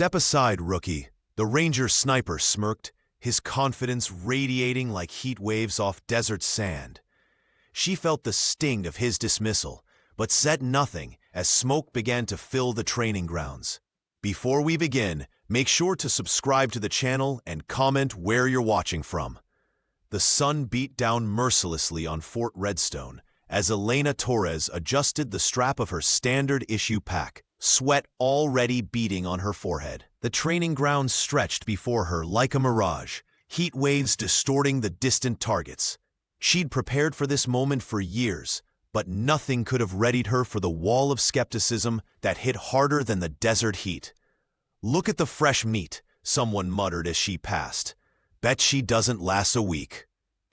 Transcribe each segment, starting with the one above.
"Step aside, rookie," the Ranger sniper smirked, his confidence radiating like heat waves off desert sand. She felt the sting of his dismissal, but said nothing as smoke began to fill the training grounds. Before we begin, make sure to subscribe to the channel and comment where you're watching from. The sun beat down mercilessly on Fort Redstone as Elena Torres adjusted the strap of her standard-issue pack, sweat already beading on her forehead. The training grounds stretched before her like a mirage, heat waves distorting the distant targets. She'd prepared for this moment for years, but nothing could have readied her for the wall of skepticism that hit harder than the desert heat. "Look at the fresh meat," someone muttered as she passed. "Bet she doesn't last a week."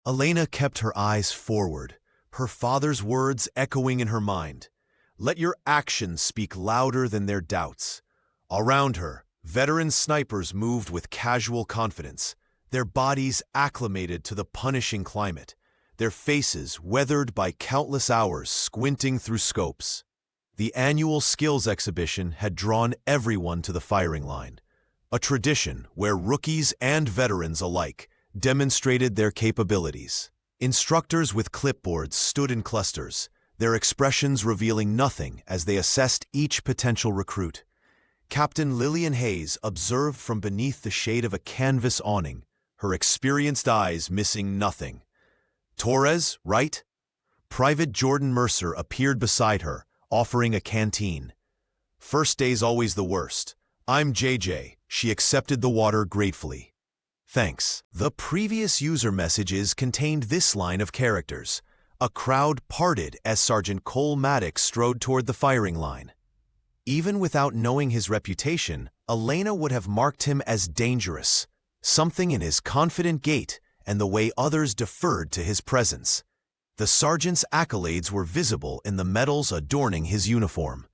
Elena kept her eyes forward, her father's words echoing in her mind. "Let your actions speak louder than their doubts." Around her, veteran snipers moved with casual confidence, their bodies acclimated to the punishing climate, their faces weathered by countless hours squinting through scopes. The annual skills exhibition had drawn everyone to the firing line, a tradition where rookies and veterans alike demonstrated their capabilities. Instructors with clipboards stood in clusters, their expressions revealing nothing as they assessed each potential recruit. Captain Lillian Hayes observed from beneath the shade of a canvas awning, her experienced eyes missing nothing. "Torres, right?" Private Jordan Mercer appeared beside her, offering a canteen. "First day's always the worst. I'm JJ." She accepted the water gratefully. "Thanks." The previous user messages contained this line of characters. A crowd parted as Sergeant Cole Maddox strode toward the firing line. Even without knowing his reputation, Elena would have marked him as dangerous. Something in his confident gait and the way others deferred to his presence. The sergeant's accolades were visible in the medals adorning his uniform,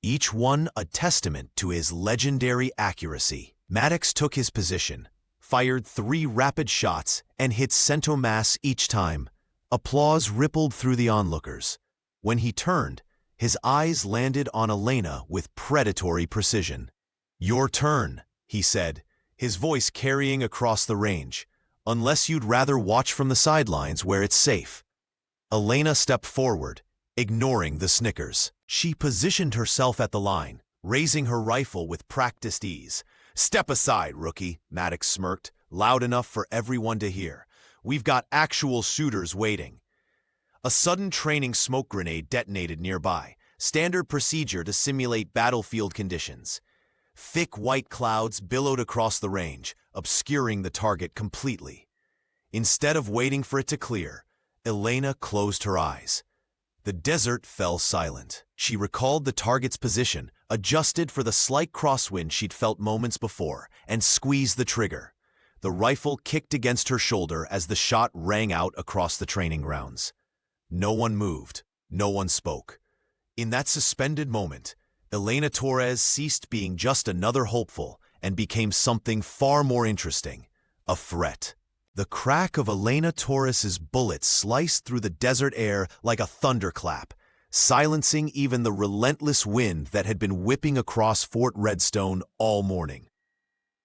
each one a testament to his legendary accuracy. Maddox took his position, fired 3 rapid shots, and hit center mass each time. Applause rippled through the onlookers. When he turned, his eyes landed on Elena with predatory precision. "Your turn," he said, his voice carrying across the range. "Unless you'd rather watch from the sidelines where it's safe." Elena stepped forward, ignoring the snickers. She positioned herself at the line, raising her rifle with practiced ease. "Step aside, rookie," Maddox smirked, loud enough for everyone to hear. "We've got actual shooters waiting." A sudden training smoke grenade detonated nearby, standard procedure to simulate battlefield conditions. Thick white clouds billowed across the range, obscuring the target completely. Instead of waiting for it to clear, Elena closed her eyes. The desert fell silent. She recalled the target's position, adjusted for the slight crosswind she'd felt moments before, and squeezed the trigger. The rifle kicked against her shoulder as the shot rang out across the training grounds. No one moved. No one spoke. In that suspended moment, Elena Torres ceased being just another hopeful and became something far more interesting, a threat. The crack of Elena Torres's bullet sliced through the desert air like a thunderclap, silencing even the relentless wind that had been whipping across Fort Redstone all morning.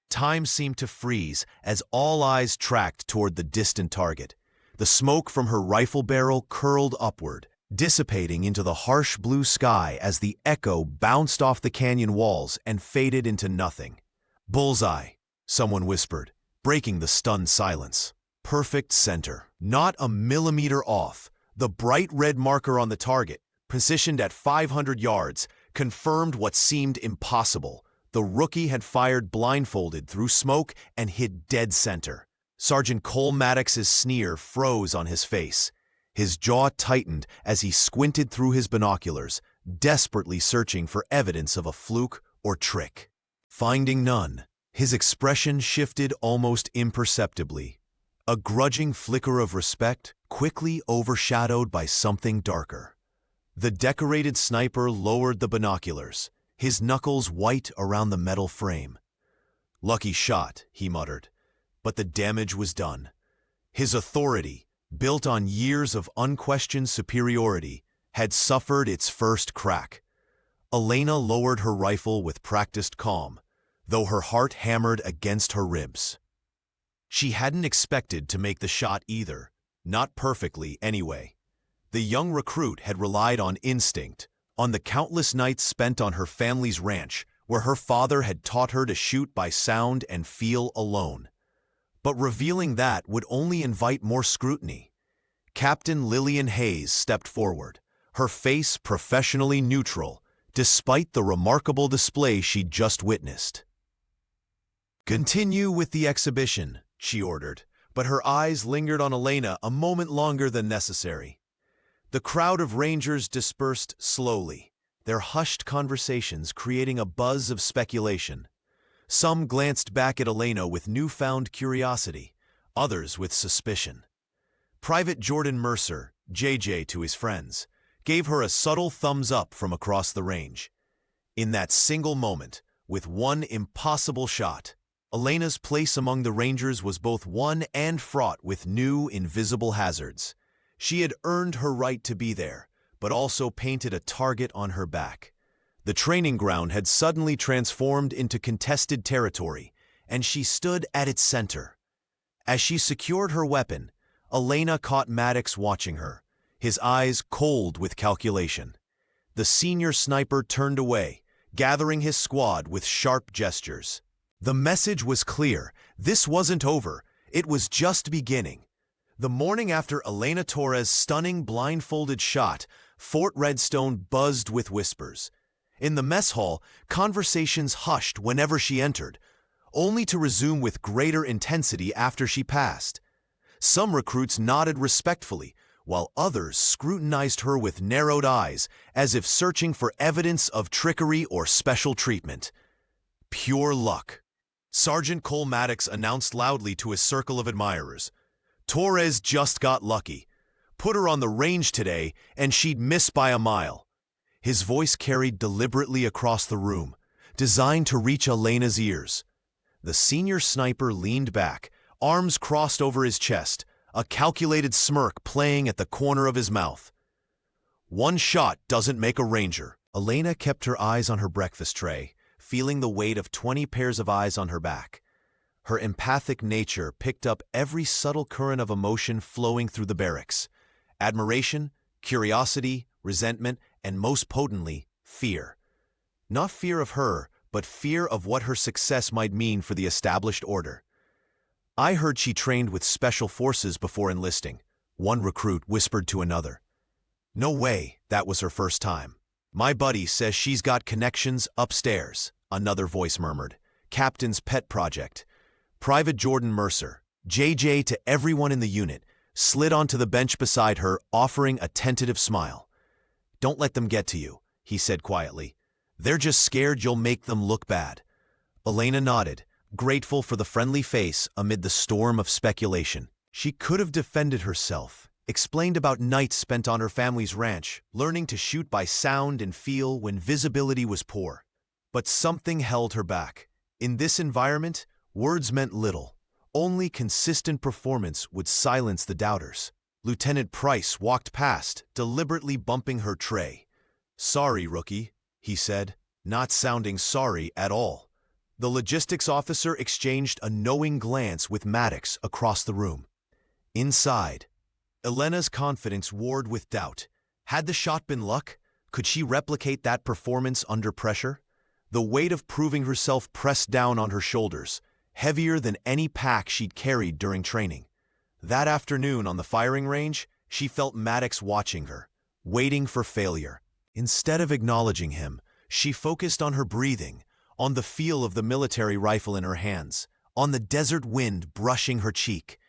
Time seemed to freeze as all eyes tracked toward the distant target. The smoke from her rifle barrel curled upward, dissipating into the harsh blue sky as the echo bounced off the canyon walls and faded into nothing. "Bullseye," someone whispered, breaking the stunned silence. Perfect center, not a millimeter off. The bright red marker on the target, positioned at 500 yards, confirmed what seemed impossible. The rookie had fired blindfolded through smoke and hit dead center. Sergeant Cole Maddox's sneer froze on his face. His jaw tightened as he squinted through his binoculars, desperately searching for evidence of a fluke or trick. Finding none, his expression shifted almost imperceptibly. A grudging flicker of respect, quickly overshadowed by something darker. The decorated sniper lowered the binoculars, his knuckles white around the metal frame. "Lucky shot," he muttered, but the damage was done. His authority, built on years of unquestioned superiority, had suffered its first crack. Elena lowered her rifle with practiced calm. though her heart hammered against her ribs. She hadn't expected to make the shot either, not perfectly anyway. The young recruit had relied on instinct, on the countless nights spent on her family's ranch, where her father had taught her to shoot by sound and feel alone. But revealing that would only invite more scrutiny. Captain Lillian Hayes stepped forward, her face professionally neutral, despite the remarkable display she'd just witnessed. "Continue with the exhibition," she ordered, but her eyes lingered on Elena a moment longer than necessary. The crowd of rangers dispersed slowly, their hushed conversations creating a buzz of speculation. Some glanced back at Elena with newfound curiosity, others with suspicion. Private Jordan Mercer, JJ to his friends, gave her a subtle thumbs up from across the range. In that single moment, with one impossible shot, Elena's place among the Rangers was both won and fraught with new, invisible hazards. She had earned her right to be there, but also painted a target on her back. The training ground had suddenly transformed into contested territory, and she stood at its center. As she secured her weapon, Elena caught Maddox watching her, his eyes cold with calculation. The senior sniper turned away, gathering his squad with sharp gestures. The message was clear. This wasn't over. It was just beginning. The morning after Elena Torres' stunning blindfolded shot, Fort Redstone buzzed with whispers. In the mess hall, conversations hushed whenever she entered, only to resume with greater intensity after she passed. Some recruits nodded respectfully, while others scrutinized her with narrowed eyes, as if searching for evidence of trickery or special treatment. Pure luck. Sergeant Cole Maddox announced loudly to his circle of admirers. Torres just got lucky. Put her on the range today, and she'd miss by a mile. His voice carried deliberately across the room, designed to reach Elena's ears. The senior sniper leaned back, arms crossed over his chest, a calculated smirk playing at the corner of his mouth. One shot doesn't make a ranger. Elena kept her eyes on her breakfast tray, feeling the weight of 20 pairs of eyes on her back. Her empathic nature picked up every subtle current of emotion flowing through the barracks. Admiration, curiosity, resentment, and most potently, fear. Not fear of her, but fear of what her success might mean for the established order. "I heard she trained with special forces before enlisting," one recruit whispered to another. "No way, that was her first time. My buddy says she's got connections upstairs," another voice murmured. "Captain's pet project." Private Jordan Mercer, JJ to everyone in the unit, slid onto the bench beside her, offering a tentative smile. "Don't let them get to you," he said quietly. "They're just scared you'll make them look bad." Elena nodded, grateful for the friendly face amid the storm of speculation. She could have defended herself, explained about nights spent on her family's ranch, learning to shoot by sound and feel when visibility was poor. But something held her back. In this environment, words meant little. Only consistent performance would silence the doubters. Lieutenant Price walked past, deliberately bumping her tray. "Sorry, rookie," he said, not sounding sorry at all. The logistics officer exchanged a knowing glance with Maddox across the room. Inside, Elena's confidence warred with doubt. Had the shot been luck? Could she replicate that performance under pressure? The weight of proving herself pressed down on her shoulders, heavier than any pack she'd carried during training. That afternoon on the firing range, she felt Maddox watching her, waiting for failure. Instead of acknowledging him, she focused on her breathing, on the feel of the military rifle in her hands, on the desert wind brushing her cheek.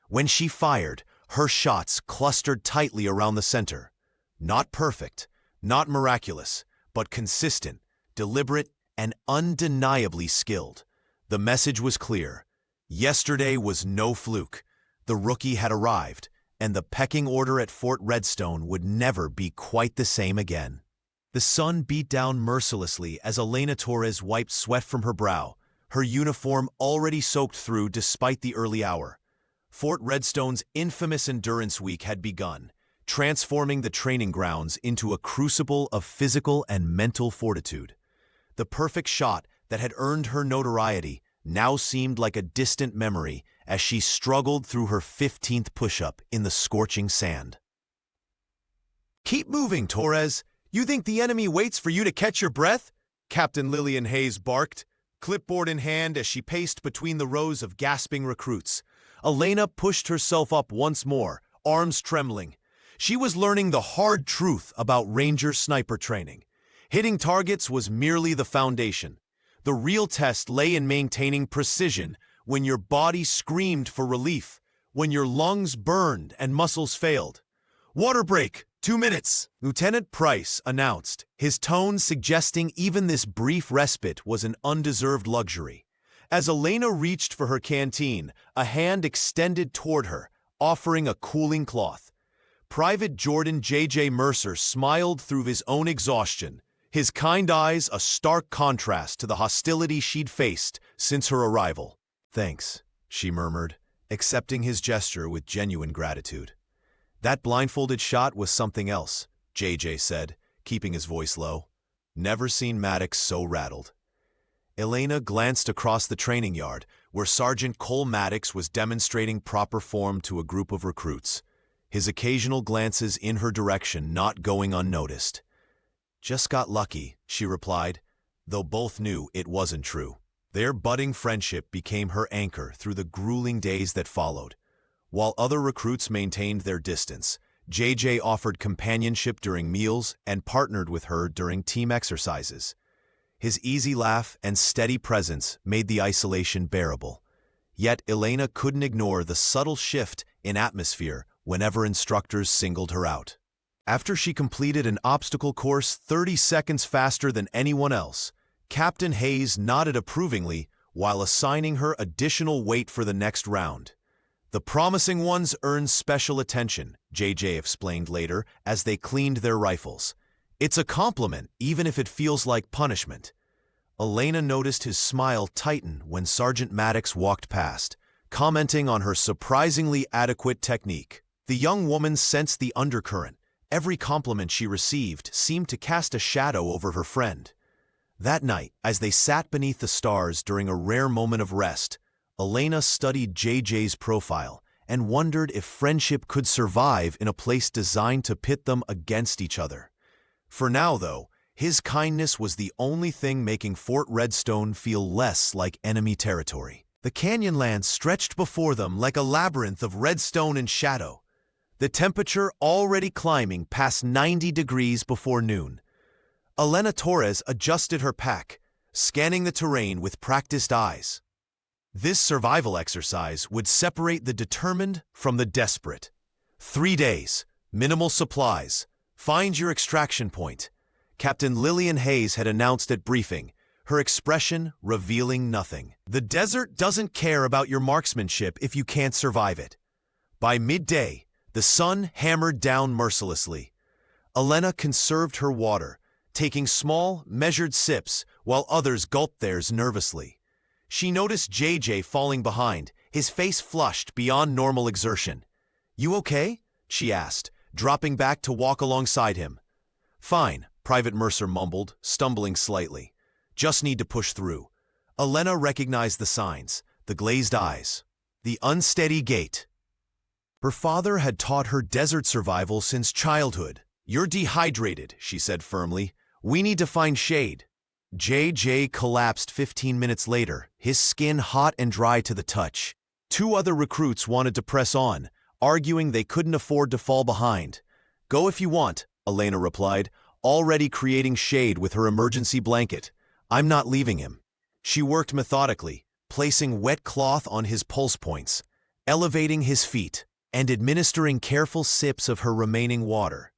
When she fired, her shots clustered tightly around the center. Not perfect, not miraculous, but consistent, deliberate, and undeniably skilled. The message was clear. Yesterday was no fluke. The rookie had arrived, and the pecking order at Fort Redstone would never be quite the same again. The sun beat down mercilessly as Elena Torres wiped sweat from her brow, her uniform already soaked through despite the early hour. Fort Redstone's infamous Endurance Week had begun, transforming the training grounds into a crucible of physical and mental fortitude. The perfect shot that had earned her notoriety now seemed like a distant memory as she struggled through her 15th push-up in the scorching sand. "Keep moving, Torres. You think the enemy waits for you to catch your breath?" Captain Lillian Hayes barked, clipboard in hand as she paced between the rows of gasping recruits. Elena pushed herself up once more, arms trembling. She was learning the hard truth about Ranger sniper training. Hitting targets was merely the foundation. The real test lay in maintaining precision when your body screamed for relief, when your lungs burned and muscles failed. "Water break, 2 minutes," Lieutenant Price announced, his tone suggesting even this brief respite was an undeserved luxury. As Elena reached for her canteen, a hand extended toward her, offering a cooling cloth. Private Jordan J.J. Mercer smiled through his own exhaustion, his kind eyes a stark contrast to the hostility she'd faced since her arrival. "Thanks," she murmured, accepting his gesture with genuine gratitude. "That blindfolded shot was something else," J.J. said, keeping his voice low. "Never seen Maddox so rattled." Elena glanced across the training yard, where Sergeant Cole Maddox was demonstrating proper form to a group of recruits, his occasional glances in her direction not going unnoticed. "Just got lucky," she replied, though both knew it wasn't true. Their budding friendship became her anchor through the grueling days that followed. While other recruits maintained their distance, JJ offered companionship during meals and partnered with her during team exercises. His easy laugh and steady presence made the isolation bearable. Yet Elena couldn't ignore the subtle shift in atmosphere whenever instructors singled her out. After she completed an obstacle course 30 seconds faster than anyone else, Captain Hayes nodded approvingly while assigning her additional weight for the next round. "The promising ones earn special attention," JJ explained later as they cleaned their rifles. "It's a compliment, even if it feels like punishment." Elena noticed his smile tighten when Sergeant Maddox walked past, commenting on her surprisingly adequate technique. The young woman sensed the undercurrent. Every compliment she received seemed to cast a shadow over her friend. That night, as they sat beneath the stars during a rare moment of rest, Elena studied JJ's profile and wondered if friendship could survive in a place designed to pit them against each other. For now, though, his kindness was the only thing making Fort Redstone feel less like enemy territory. The canyonlands stretched before them like a labyrinth of redstone and shadow, the temperature already climbing past 90 degrees before noon. Elena Torres adjusted her pack, scanning the terrain with practiced eyes. This survival exercise would separate the determined from the desperate. 3 days, minimal supplies, find your extraction point, Captain Lillian Hayes had announced at briefing, her expression revealing nothing. "The desert doesn't care about your marksmanship if you can't survive it." By midday, the sun hammered down mercilessly. Elena conserved her water, taking small, measured sips while others gulped theirs nervously. She noticed JJ falling behind, his face flushed beyond normal exertion. "You okay?" she asked, dropping back to walk alongside him. "Fine," Private Mercer mumbled, stumbling slightly. "Just need to push through." Elena recognized the signs, the glazed eyes, the unsteady gait. Her father had taught her desert survival since childhood. "You're dehydrated," she said firmly. "We need to find shade." JJ collapsed 15 minutes later, his skin hot and dry to the touch. 2 other recruits wanted to press on, arguing they couldn't afford to fall behind. "Go if you want," Elena replied, already creating shade with her emergency blanket. "I'm not leaving him." She worked methodically, placing wet cloth on his pulse points, elevating his feet, and administering careful sips of her remaining water.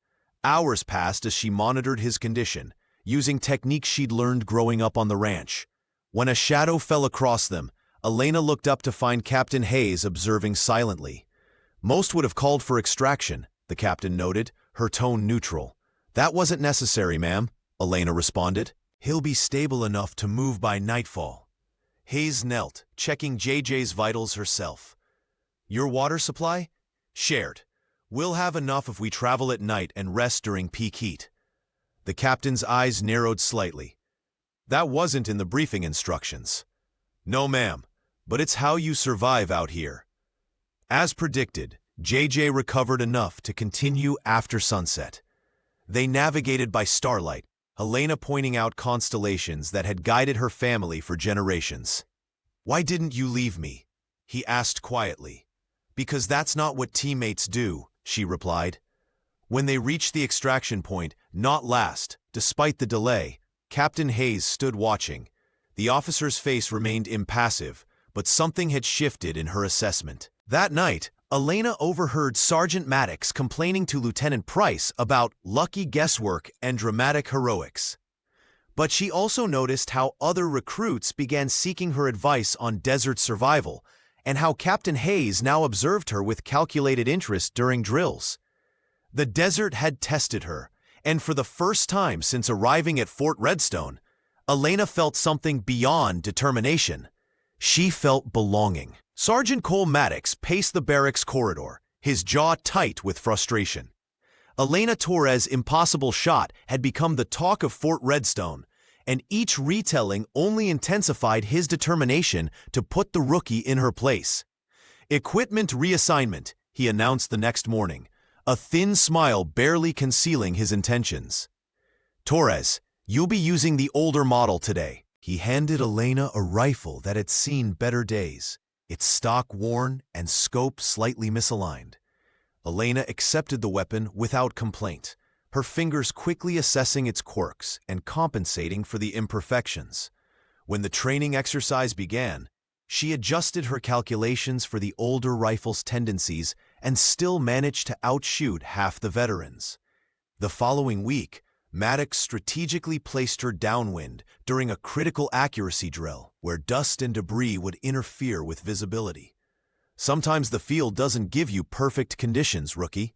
Hours passed as she monitored his condition, using techniques she'd learned growing up on the ranch. When a shadow fell across them, Elena looked up to find Captain Hayes observing silently. "Most would have called for extraction," the captain noted, her tone neutral. "That wasn't necessary, ma'am," Elena responded. "He'll be stable enough to move by nightfall." Hayes knelt, checking JJ's vitals herself. "Your water supply?" "Shared. We'll have enough if we travel at night and rest during peak heat." The captain's eyes narrowed slightly. That wasn't in the briefing instructions. No, ma'am, but it's how you survive out here. As predicted, JJ recovered enough to continue after sunset. They navigated by starlight, Helena pointing out constellations that had guided her family for generations. "Why didn't you leave me?" he asked quietly. "Because that's not what teammates do," she replied. When they reached the extraction point, not last, despite the delay, Captain Hayes stood watching. The officer's face remained impassive, but something had shifted in her assessment. That night, Elena overheard Sergeant Maddox complaining to Lieutenant Price about lucky guesswork and dramatic heroics. But she also noticed how other recruits began seeking her advice on desert survival, and how Captain Hayes now observed her with calculated interest during drills. The desert had tested her, and for the first time since arriving at Fort Redstone, Elena felt something beyond determination. She felt belonging. Sergeant Cole Maddox paced the barracks corridor, his jaw tight with frustration. Elena Torres' impossible shot had become the talk of Fort Redstone, and each retelling only intensified his determination to put the rookie in her place. "Equipment reassignment," he announced the next morning, a thin smile barely concealing his intentions. "Torres, you'll be using the older model today." He handed Elena a rifle that had seen better days, its stock worn and scope slightly misaligned. Elena accepted the weapon without complaint, her fingers quickly assessing its quirks and compensating for the imperfections. When the training exercise began, she adjusted her calculations for the older rifle's tendencies and still managed to outshoot half the veterans. The following week, Maddox strategically placed her downwind during a critical accuracy drill where dust and debris would interfere with visibility. "Sometimes the field doesn't give you perfect conditions, rookie,"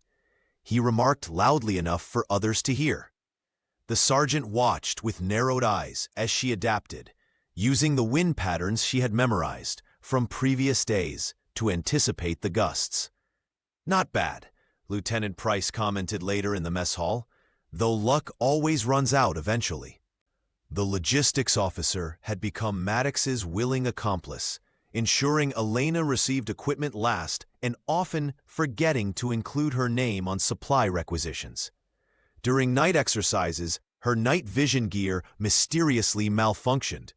he remarked loudly enough for others to hear. The sergeant watched with narrowed eyes as she adapted, using the wind patterns she had memorized from previous days to anticipate the gusts. "Not bad," Lieutenant Price commented later in the mess hall, "though luck always runs out eventually." The logistics officer had become Maddox's willing accomplice, ensuring Elena received equipment last and often forgetting to include her name on supply requisitions. During night exercises, her night vision gear mysteriously malfunctioned.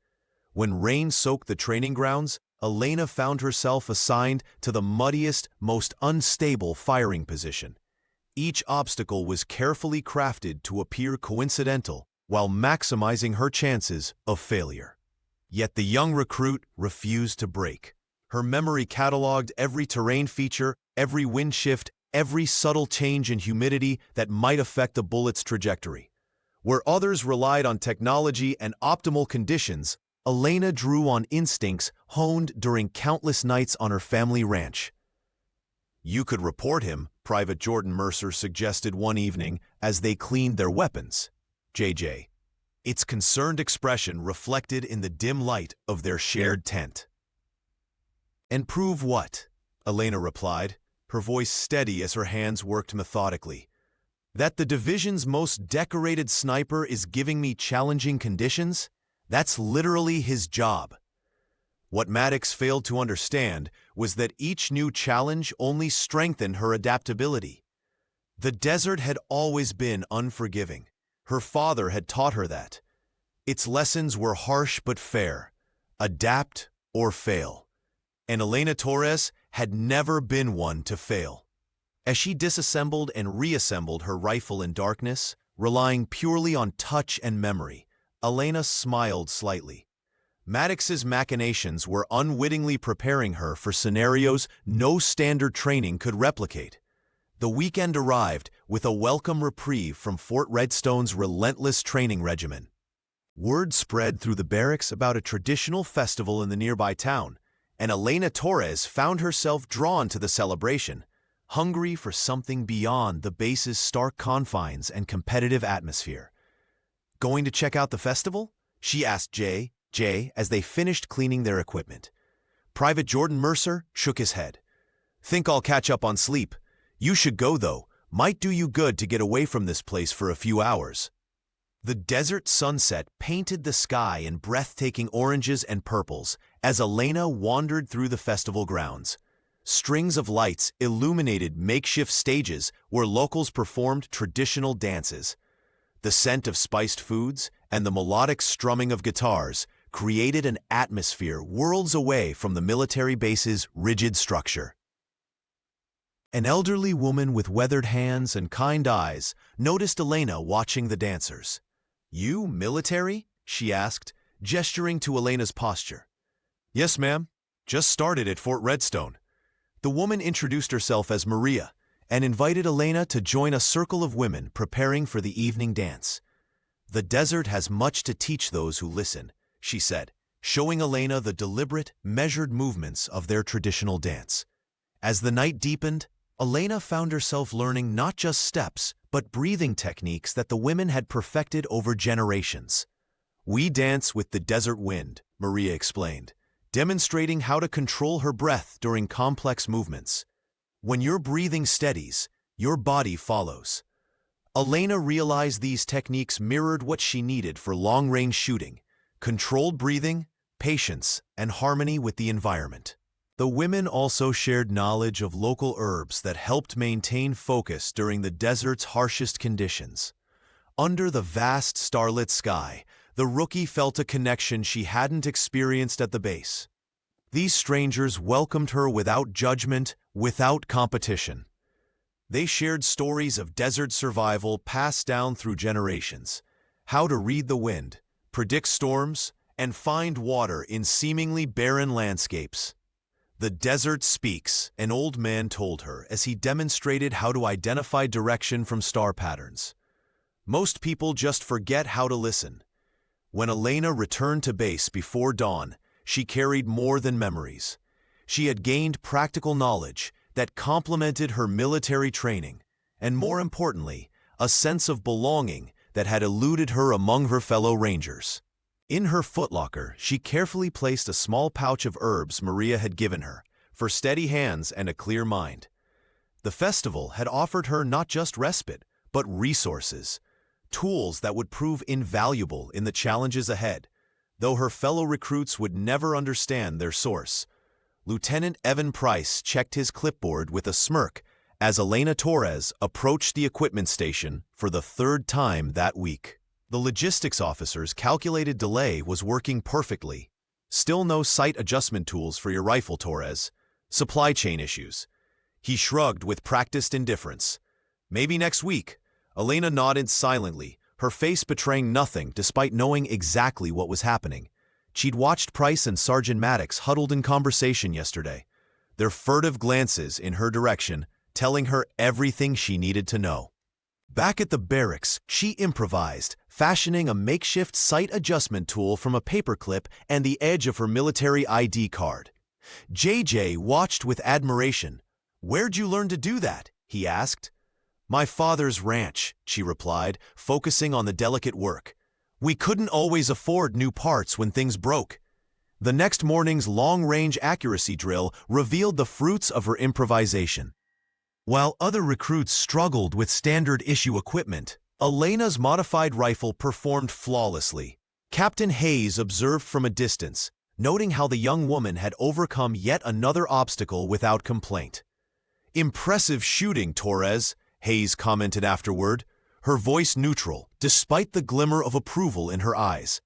When rain soaked the training grounds, Elena found herself assigned to the muddiest, most unstable firing position. Each obstacle was carefully crafted to appear coincidental while maximizing her chances of failure. Yet the young recruit refused to break. Her memory cataloged every terrain feature, every wind shift, every subtle change in humidity that might affect a bullet's trajectory. Where others relied on technology and optimal conditions, Elena drew on instincts honed during countless nights on her family ranch. "You could report him," Private Jordan Mercer suggested one evening as they cleaned their weapons. JJ. Its concerned expression reflected in the dim light of their shared tent. "And prove what?" Elena replied, her voice steady as her hands worked methodically. "That the division's most decorated sniper is giving me challenging conditions? That's literally his job." What Maddox failed to understand was that each new challenge only strengthened her adaptability. The desert had always been unforgiving. Her father had taught her that. Its lessons were harsh but fair. Adapt or fail. And Elena Torres had never been one to fail. As she disassembled and reassembled her rifle in darkness, relying purely on touch and memory, Elena smiled slightly. Maddox's machinations were unwittingly preparing her for scenarios no standard training could replicate. The weekend arrived with a welcome reprieve from Fort Redstone's relentless training regimen. Word spread through the barracks about a traditional festival in the nearby town, and Elena Torres found herself drawn to the celebration, hungry for something beyond the base's stark confines and competitive atmosphere. "Going to check out the festival?" she asked Jay as they finished cleaning their equipment. Private Jordan Mercer shook his head. "Think I'll catch up on sleep. You should go, though. Might do you good to get away from this place for a few hours." The desert sunset painted the sky in breathtaking oranges and purples as Elena wandered through the festival grounds. Strings of lights illuminated makeshift stages where locals performed traditional dances. The scent of spiced foods and the melodic strumming of guitars created an atmosphere worlds away from the military base's rigid structure. An elderly woman with weathered hands and kind eyes noticed Elena watching the dancers. "You, military?" she asked, gesturing to Elena's posture. "Yes, ma'am. Just started at Fort Redstone." The woman introduced herself as Maria and invited Elena to join a circle of women preparing for the evening dance. "The desert has much to teach those who listen," she said, showing Elena the deliberate, measured movements of their traditional dance. As the night deepened, Elena found herself learning not just steps, but breathing techniques that the women had perfected over generations. "We dance with the desert wind," Maria explained, demonstrating how to control her breath during complex movements. "When your breathing steadies, your body follows." Elena realized these techniques mirrored what she needed for long-range shooting: controlled breathing, patience, and harmony with the environment. The women also shared knowledge of local herbs that helped maintain focus during the desert's harshest conditions. Under the vast starlit sky, the rookie felt a connection she hadn't experienced at the base. These strangers welcomed her without judgment, without competition. They shared stories of desert survival passed down through generations: how to read the wind, predict storms, and find water in seemingly barren landscapes. "The desert speaks," an old man told her as he demonstrated how to identify direction from star patterns. Most people just forget how to listen. When Elena returned to base before dawn, she carried more than memories. She had gained practical knowledge that complemented her military training, and more importantly, a sense of belonging that had eluded her among her fellow rangers. In her footlocker, she carefully placed a small pouch of herbs Maria had given her, for steady hands and a clear mind. The festival had offered her not just respite, but resources, tools that would prove invaluable in the challenges ahead, though her fellow recruits would never understand their source. Lieutenant Evan Price checked his clipboard with a smirk as Elena Torres approached the equipment station for the third time that week. The logistics officer's calculated delay was working perfectly. "Still no sight adjustment tools for your rifle, Torres. Supply chain issues." He shrugged with practiced indifference. "Maybe next week." Elena nodded silently, her face betraying nothing despite knowing exactly what was happening. She'd watched Price and Sergeant Maddox huddled in conversation yesterday, their furtive glances in her direction telling her everything she needed to know. Back at the barracks, she improvised, fashioning a makeshift sight adjustment tool from a paperclip and the edge of her military ID card. JJ watched with admiration. "Where'd you learn to do that?" he asked. "My father's ranch," she replied, focusing on the delicate work. "We couldn't always afford new parts when things broke." The next morning's long-range accuracy drill revealed the fruits of her improvisation. While other recruits struggled with standard-issue equipment, Elena's modified rifle performed flawlessly. Captain Hayes observed from a distance, noting how the young woman had overcome yet another obstacle without complaint. "Impressive shooting, Torres," Hayes commented afterward, her voice neutral, despite the glimmer of approval in her eyes.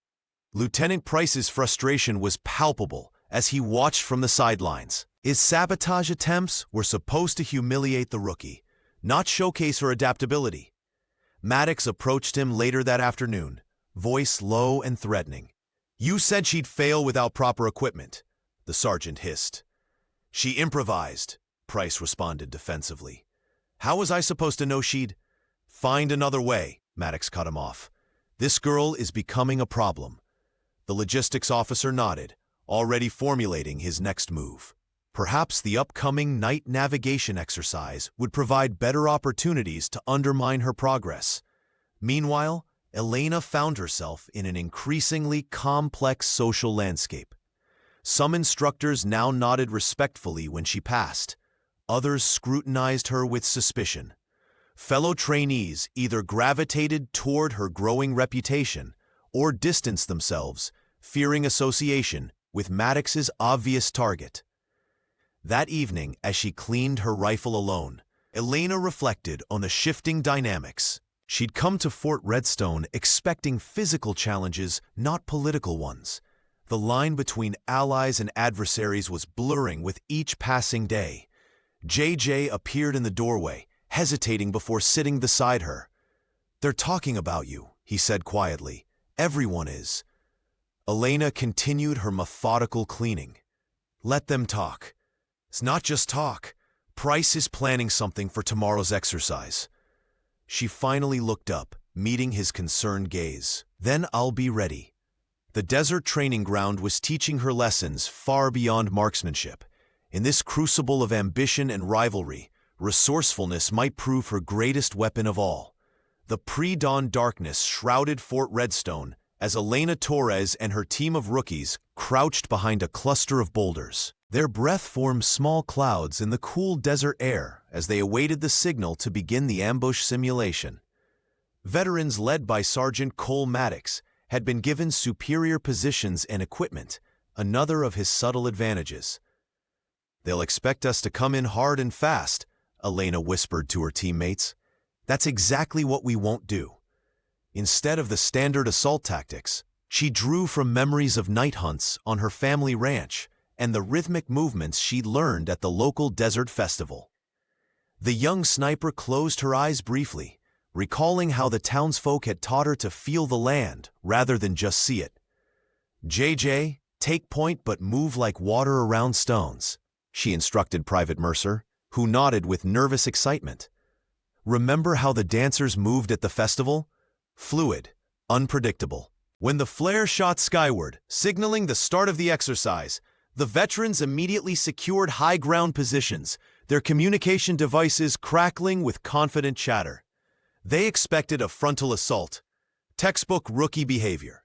Lieutenant Price's frustration was palpable as he watched from the sidelines. His sabotage attempts were supposed to humiliate the rookie, not showcase her adaptability. Maddox approached him later that afternoon, voice low and threatening. "You said she'd fail without proper equipment," the sergeant hissed. "She improvised," Price responded defensively. "How was I supposed to know she'd—" "Find another way," Maddox cut him off. "This girl is becoming a problem." The logistics officer nodded, already formulating his next move. Perhaps the upcoming night navigation exercise would provide better opportunities to undermine her progress. Meanwhile, Elena found herself in an increasingly complex social landscape. Some instructors now nodded respectfully when she passed. Others scrutinized her with suspicion. Fellow trainees either gravitated toward her growing reputation or distanced themselves, fearing association with Maddox's obvious target. That evening, as she cleaned her rifle alone, Elena reflected on the shifting dynamics. She'd come to Fort Redstone expecting physical challenges, not political ones. The line between allies and adversaries was blurring with each passing day. JJ appeared in the doorway, hesitating before sitting beside her. "They're talking about you," he said quietly. "Everyone is." Elena continued her methodical cleaning. "Let them talk." "It's not just talk. Price is planning something for tomorrow's exercise." She finally looked up, meeting his concerned gaze. "Then I'll be ready." The desert training ground was teaching her lessons far beyond marksmanship. In this crucible of ambition and rivalry, resourcefulness might prove her greatest weapon of all. The pre-dawn darkness shrouded Fort Redstone as Elena Torres and her team of rookies crouched behind a cluster of boulders. Their breath formed small clouds in the cool desert air as they awaited the signal to begin the ambush simulation. Veterans led by Sergeant Cole Maddox had been given superior positions and equipment, another of his subtle advantages. "They'll expect us to come in hard and fast," Elena whispered to her teammates. "That's exactly what we won't do." Instead of the standard assault tactics, she drew from memories of night hunts on her family ranch and the rhythmic movements she'd learned at the local desert festival. The young sniper closed her eyes briefly, recalling how the townsfolk had taught her to feel the land rather than just see it. "JJ, take point but move like water around stones," she instructed Private Mercer, who nodded with nervous excitement. "Remember how the dancers moved at the festival? Fluid, unpredictable." When the flare shot skyward, signaling the start of the exercise, the veterans immediately secured high ground positions, their communication devices crackling with confident chatter. They expected a frontal assault, textbook rookie behavior.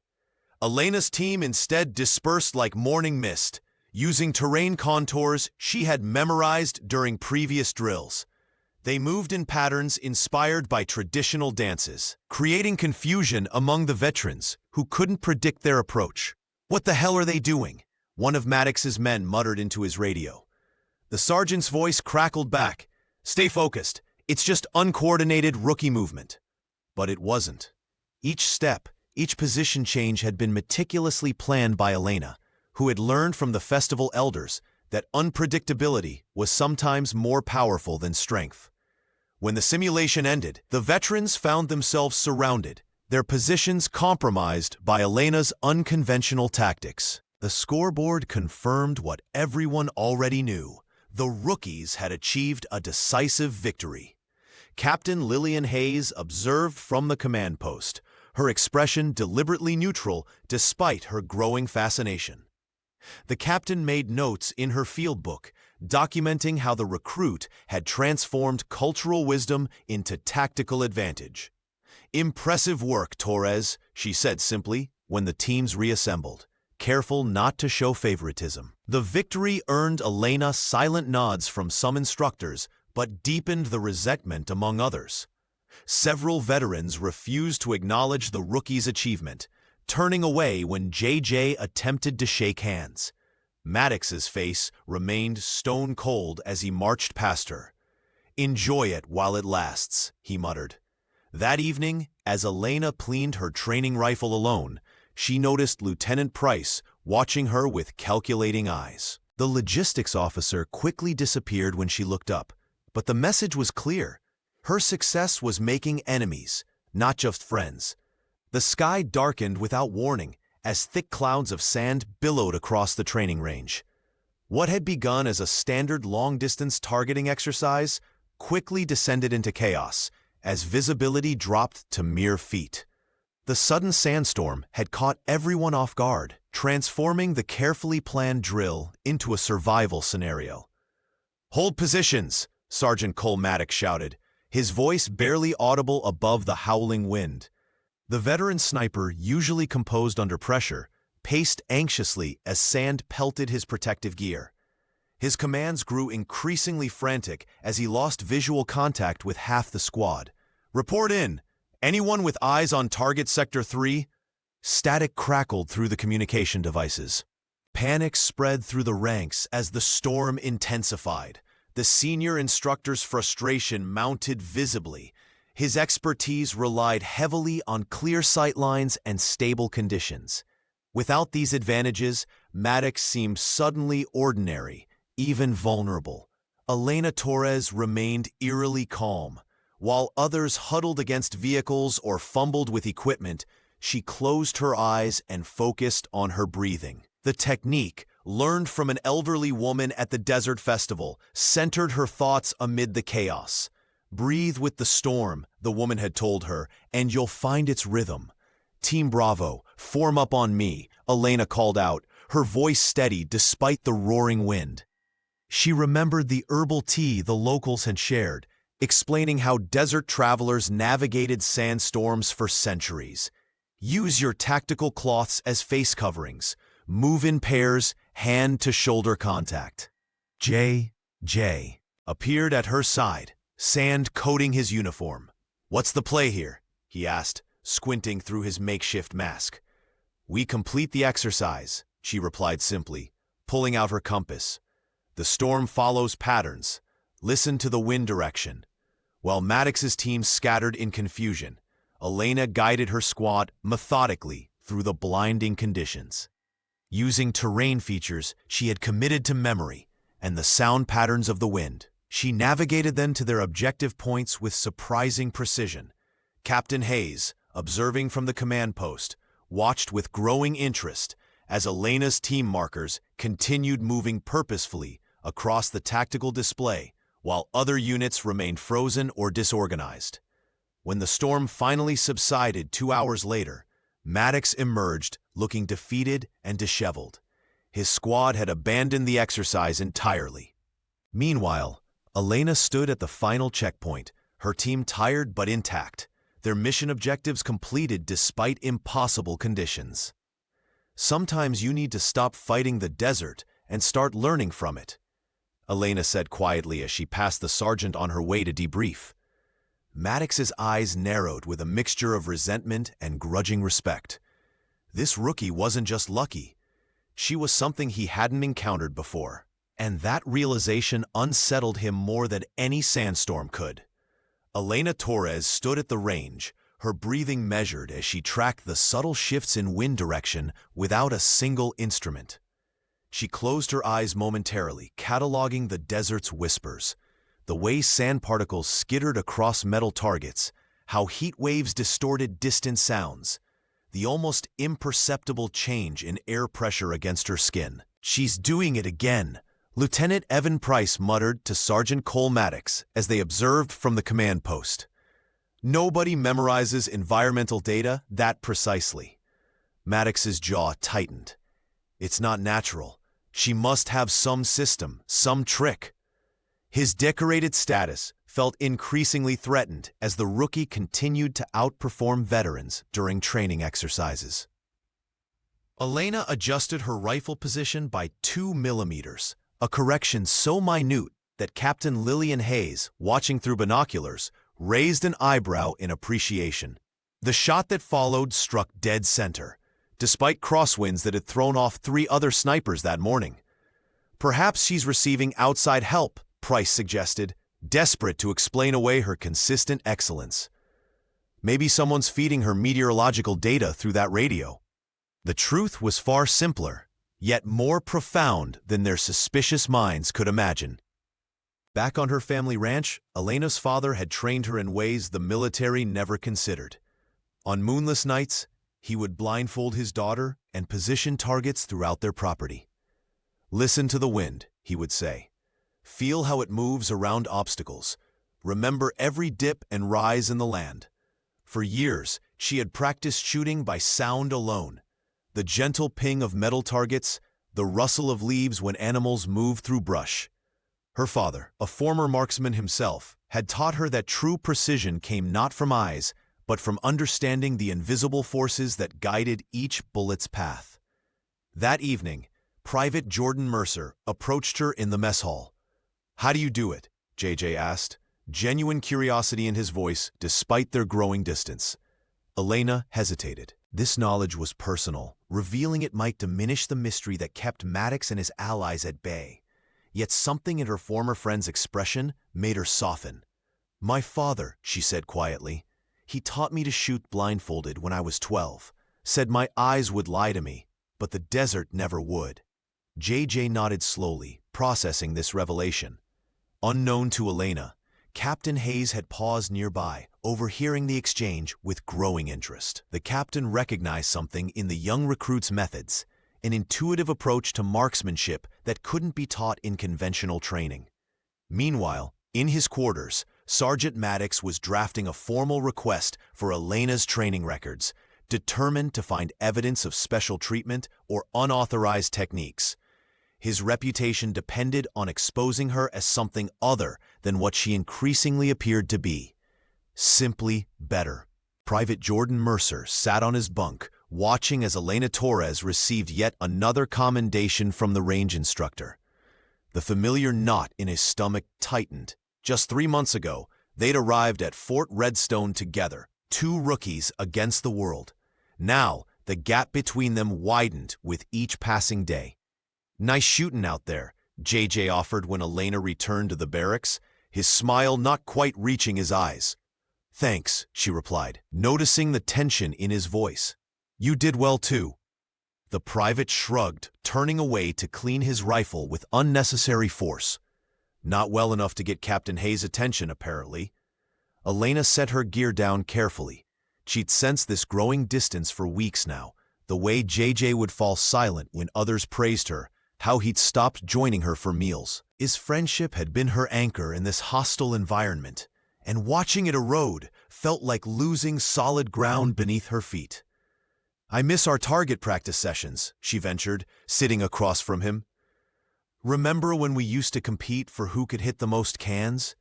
Elena's team instead dispersed like morning mist, using terrain contours she had memorized during previous drills. They moved in patterns inspired by traditional dances, creating confusion among the veterans who couldn't predict their approach. "What the hell are they doing?" one of Maddox's men muttered into his radio. The sergeant's voice crackled back. "Stay focused. It's just uncoordinated rookie movement." But it wasn't. Each step, each position change had been meticulously planned by Elena, who had learned from the festival elders that unpredictability was sometimes more powerful than strength. When the simulation ended, the veterans found themselves surrounded, their positions compromised by Elena's unconventional tactics. The scoreboard confirmed what everyone already knew. The rookies had achieved a decisive victory. Captain Lillian Hayes observed from the command post, her expression deliberately neutral despite her growing fascination. The captain made notes in her field book, documenting how the recruit had transformed cultural wisdom into tactical advantage. "Impressive work, Torres," she said simply when the teams reassembled, careful not to show favoritism. The victory earned Elena silent nods from some instructors, but deepened the resentment among others. Several veterans refused to acknowledge the rookie's achievement, turning away when JJ attempted to shake hands. Maddox's face remained stone cold as he marched past her. "Enjoy it while it lasts," he muttered. That evening, as Elena cleaned her training rifle alone, she noticed Lieutenant Price watching her with calculating eyes. The logistics officer quickly disappeared when she looked up, but the message was clear. Her success was making enemies, not just friends. The sky darkened without warning as thick clouds of sand billowed across the training range. What had begun as a standard long-distance targeting exercise quickly descended into chaos as visibility dropped to mere feet. The sudden sandstorm had caught everyone off guard, transforming the carefully planned drill into a survival scenario. "Hold positions," Sergeant Cole Maddox shouted, his voice barely audible above the howling wind. The veteran sniper, usually composed under pressure, paced anxiously as sand pelted his protective gear. His commands grew increasingly frantic as he lost visual contact with half the squad. "Report in! Anyone with eyes on target Sector 3? Static crackled through the communication devices. Panic spread through the ranks as the storm intensified. The senior instructor's frustration mounted visibly. His expertise relied heavily on clear sight lines and stable conditions. Without these advantages, Maddox seemed suddenly ordinary, even vulnerable. Elena Torres remained eerily calm. While others huddled against vehicles or fumbled with equipment, she closed her eyes and focused on her breathing. The technique, learned from an elderly woman at the Desert Festival, centered her thoughts amid the chaos. "Breathe with the storm," the woman had told her, "and you'll find its rhythm." "Team Bravo, form up on me," Elena called out, her voice steady despite the roaring wind. She remembered the herbal tea the locals had shared, explaining how desert travelers navigated sandstorms for centuries. "Use your tactical cloths as face coverings. Move in pairs, hand-to-shoulder contact." J. appeared at her side, sand coating his uniform. "What's the play here?" he asked, squinting through his makeshift mask. "We complete the exercise," she replied simply, pulling out her compass. "The storm follows patterns. Listen to the wind direction." While Maddox's team scattered in confusion, Elena guided her squad methodically through the blinding conditions. Using terrain features she had committed to memory and the sound patterns of the wind, she navigated them to their objective points with surprising precision. Captain Hayes, observing from the command post, watched with growing interest as Elena's team markers continued moving purposefully across the tactical display, while other units remained frozen or disorganized. When the storm finally subsided 2 hours later, Maddox emerged looking defeated and disheveled. His squad had abandoned the exercise entirely. Meanwhile, Elena stood at the final checkpoint, her team tired but intact, their mission objectives completed despite impossible conditions. "Sometimes you need to stop fighting the desert and start learning from it," Elena said quietly as she passed the sergeant on her way to debrief. Maddox's eyes narrowed with a mixture of resentment and grudging respect. This rookie wasn't just lucky. She was something he hadn't encountered before, and that realization unsettled him more than any sandstorm could. Elena Torres stood at the range, her breathing measured as she tracked the subtle shifts in wind direction without a single instrument. She closed her eyes momentarily, cataloging the desert's whispers, the way sand particles skittered across metal targets, how heat waves distorted distant sounds, the almost imperceptible change in air pressure against her skin. "She's doing it again," Lieutenant Evan Price muttered to Sergeant Cole Maddox as they observed from the command post. "Nobody memorizes environmental data that precisely." Maddox's jaw tightened. "It's not natural. She must have some system, some trick." His decorated status felt increasingly threatened as the rookie continued to outperform veterans during training exercises. Elena adjusted her rifle position by 2 millimeters, a correction so minute that Captain Lillian Hayes, watching through binoculars, raised an eyebrow in appreciation. The shot that followed struck dead center, despite crosswinds that had thrown off 3 other snipers that morning. "Perhaps she's receiving outside help," Price suggested, desperate to explain away her consistent excellence. "Maybe someone's feeding her meteorological data through that radio." The truth was far simpler, yet more profound than their suspicious minds could imagine. Back on her family ranch, Elena's father had trained her in ways the military never considered. On moonless nights, he would blindfold his daughter and position targets throughout their property. "Listen to the wind," he would say. "Feel how it moves around obstacles. Remember every dip and rise in the land." For years, she had practiced shooting by sound alone. The gentle ping of metal targets, the rustle of leaves when animals moved through brush. Her father, a former marksman himself, had taught her that true precision came not from eyes, but from understanding the invisible forces that guided each bullet's path. That evening, Private Jordan Mercer approached her in the mess hall. "How do you do it?" JJ asked, genuine curiosity in his voice despite their growing distance. Elena hesitated. This knowledge was personal, revealing it might diminish the mystery that kept Maddox and his allies at bay. Yet something in her former friend's expression made her soften. "My father," she said quietly. "He taught me to shoot blindfolded when I was 12. Said my eyes would lie to me, but the desert never would." JJ nodded slowly, processing this revelation. Unknown to Elena, Captain Hayes had paused nearby, overhearing the exchange with growing interest. The captain recognized something in the young recruit's methods, an intuitive approach to marksmanship that couldn't be taught in conventional training. Meanwhile, in his quarters, Sergeant Maddox was drafting a formal request for Elena's training records, determined to find evidence of special treatment or unauthorized techniques. His reputation depended on exposing her as something other than what she increasingly appeared to be. Simply better. Private Jordan Mercer sat on his bunk, watching as Elena Torres received yet another commendation from the range instructor. The familiar knot in his stomach tightened. Just 3 months ago, they'd arrived at Fort Redstone together, 2 rookies against the world. Now, the gap between them widened with each passing day. "Nice shooting out there," JJ offered when Elena returned to the barracks, his smile not quite reaching his eyes. "Thanks," she replied, noticing the tension in his voice. "You did well too." The private shrugged, turning away to clean his rifle with unnecessary force. Not well enough to get Captain Hayes' attention, apparently. Elena set her gear down carefully. She'd sensed this growing distance for weeks now, the way JJ would fall silent when others praised her, how he'd stopped joining her for meals. His friendship had been her anchor in this hostile environment, and watching it erode felt like losing solid ground beneath her feet. "I miss our target practice sessions," she ventured, sitting across from him. "Remember when we used to compete for who could hit the most cans?"